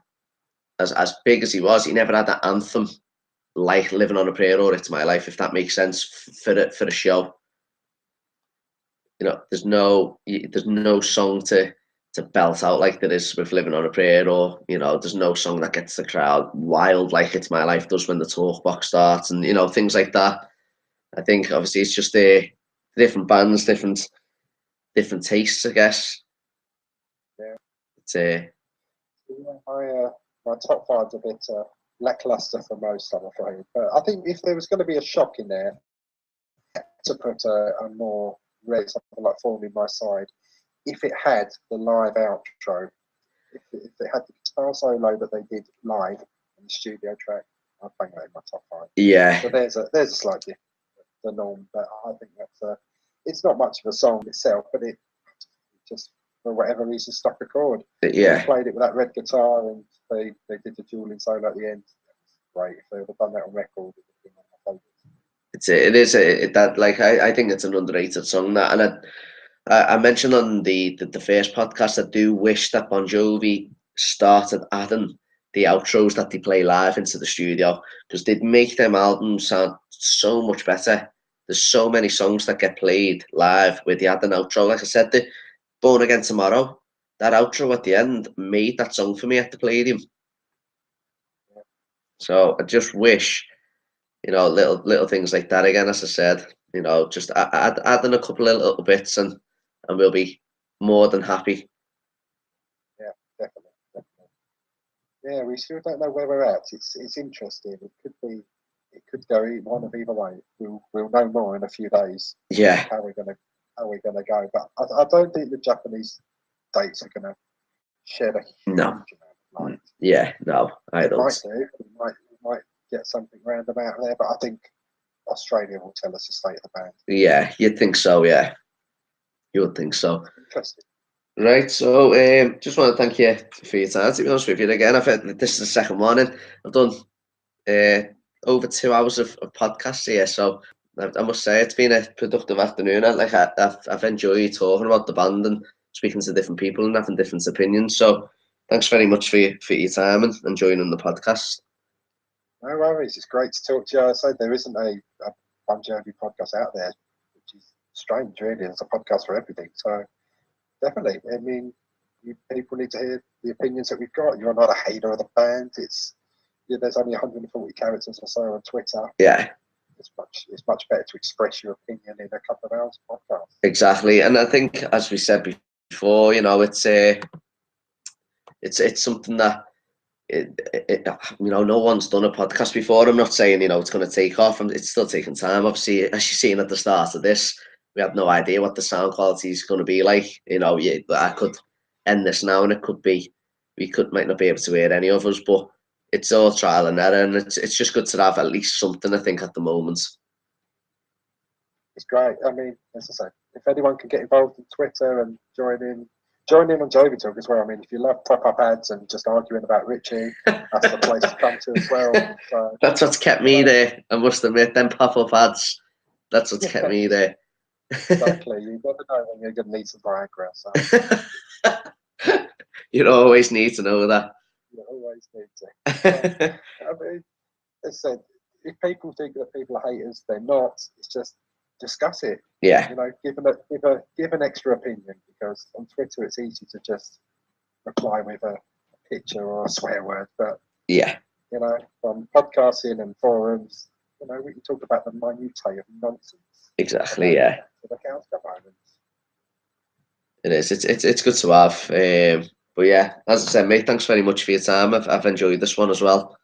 A: as big as he was, he never had an anthem like Living on a Prayer or It's My Life, if that makes sense, for a show. You know, there's no song to belt out like there is with Living on a Prayer, or, you know, there's no song that gets the crowd wild like It's My Life does when the talk box starts, and, you know, things like that. I think obviously it's just different bands, different tastes, I guess.
B: Yeah.
A: It's
B: my top five's a bit lackluster for most, I'm afraid. But I think if there was going to be a shock in there, to put a more something like Thorn in My Side, if it had the live outro, if it had the guitar solo that they did live in the studio track, I'd bang that in my top 5.
A: Yeah.
B: So there's a slight difference, the norm, but I think that's it's not much of a song itself, but it just, for whatever reason, stuck a chord.
A: Yeah.
B: They played it with that red guitar, and they did the dueling solo at the end. Great. If they would have done that on record, it would have been one of my favourites.
A: It is that, like, I think it's an underrated song. That, and I mentioned on the first podcast, I do wish that Bon Jovi started adding the outros that they play live into the studio, because they'd make them albums sound so much better. There's so many songs that get played live where they add an outro. Like I said, the Born Again Tomorrow, that outro at the end made that song for me at the Palladium.
B: Yeah.
A: So I just wish, you know, little things like that again. As I said, you know, just adding a couple of little bits, and we'll be more than happy.
B: Yeah, definitely. Yeah, we still don't know where we're at. It's interesting. It could go one of either way. We'll know more in a few days.
A: Yeah.
B: How we're gonna go. But I don't think the Japanese dates are gonna shed a huge amount of light.
A: Yeah, no, I don't.
B: Might do. We might get something random out there, but I think Australia will tell us the state of the band.
A: Yeah, you'd think so. Yeah, you would think so.
B: Interesting.
A: Right, so just want to thank you for your time. To be honest with you, again, this is the second one, and I've done over 2 hours of podcasts here. So I must say it's been a productive afternoon. I've enjoyed talking about the band and speaking to different people and having different opinions. So thanks very much for your time and joining the podcast.
B: No worries. It's great to talk to you. I said there isn't a Bon Jovi podcast out there, which is strange, really. There's a podcast for everything. So definitely, I mean, people need to hear the opinions that we've got. You're not a hater of the band. There's only 140 characters or so on Twitter.
A: Yeah.
B: It's much better to express your opinion in a couple of hours podcast.
A: Exactly, and I think, as we said before, you know, it's something that you know, no one's done a podcast before. I'm not saying, you know, it's going to take off, and it's still taking time. Obviously, as you've seen at the start of this, we have no idea what the sound quality is going to be like. You know, I could end this now, and it could be might not be able to hear any of us, but it's all trial and error, and it's just good to have at least something, I think, at the moment.
B: It's great. I mean, as I say, if anyone can get involved in Twitter and join in on JoviTalk as well. I mean, if you love pop-up ads and just arguing about Richie, that's the place to come to as well. So,
A: that's what's kept me there. I must admit, them pop-up ads. That's what's kept me there.
B: Exactly. You never know when you're going to need some Viagra. So.
A: You always need to know that.
B: You always need to. I mean, as I said, if people think that people are haters, they're not. It's just discuss it.
A: Yeah.
B: You know, give an extra opinion, because on Twitter it's easy to just reply with a picture or a swear word, but
A: yeah,
B: you know, on podcasting and forums, you know, we can talk about the minutiae of nonsense.
A: Exactly. Yeah.
B: The cows come home.
A: It is. It's good to have. But yeah, as I said, mate, thanks very much for your time. I've enjoyed this one as well.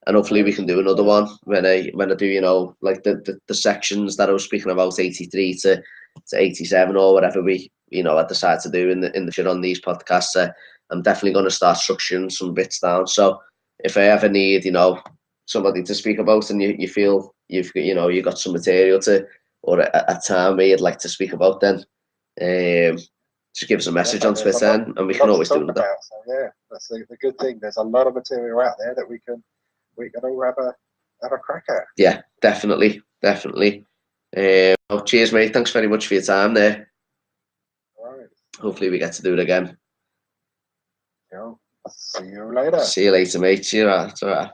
A: And hopefully we can do another one when I do, you know, like the sections that I was speaking about, 83 to 87 or whatever we, you know, I decide to do in the shit on these podcasts. I'm definitely going to start structuring some bits down. So if I ever need, you know, somebody to speak about, and you feel you've got some material to, or a time where you'd like to speak about, then just give us a message on Twitter, and we can always do that.
B: So yeah, that's the good thing. There's a lot of material out there that we can all have a crack at.
A: Yeah, definitely. Cheers, mate. Thanks very much for your time there.
B: All right.
A: Hopefully we get to do it again.
B: Yeah. See you later.
A: See you later, mate. See you later.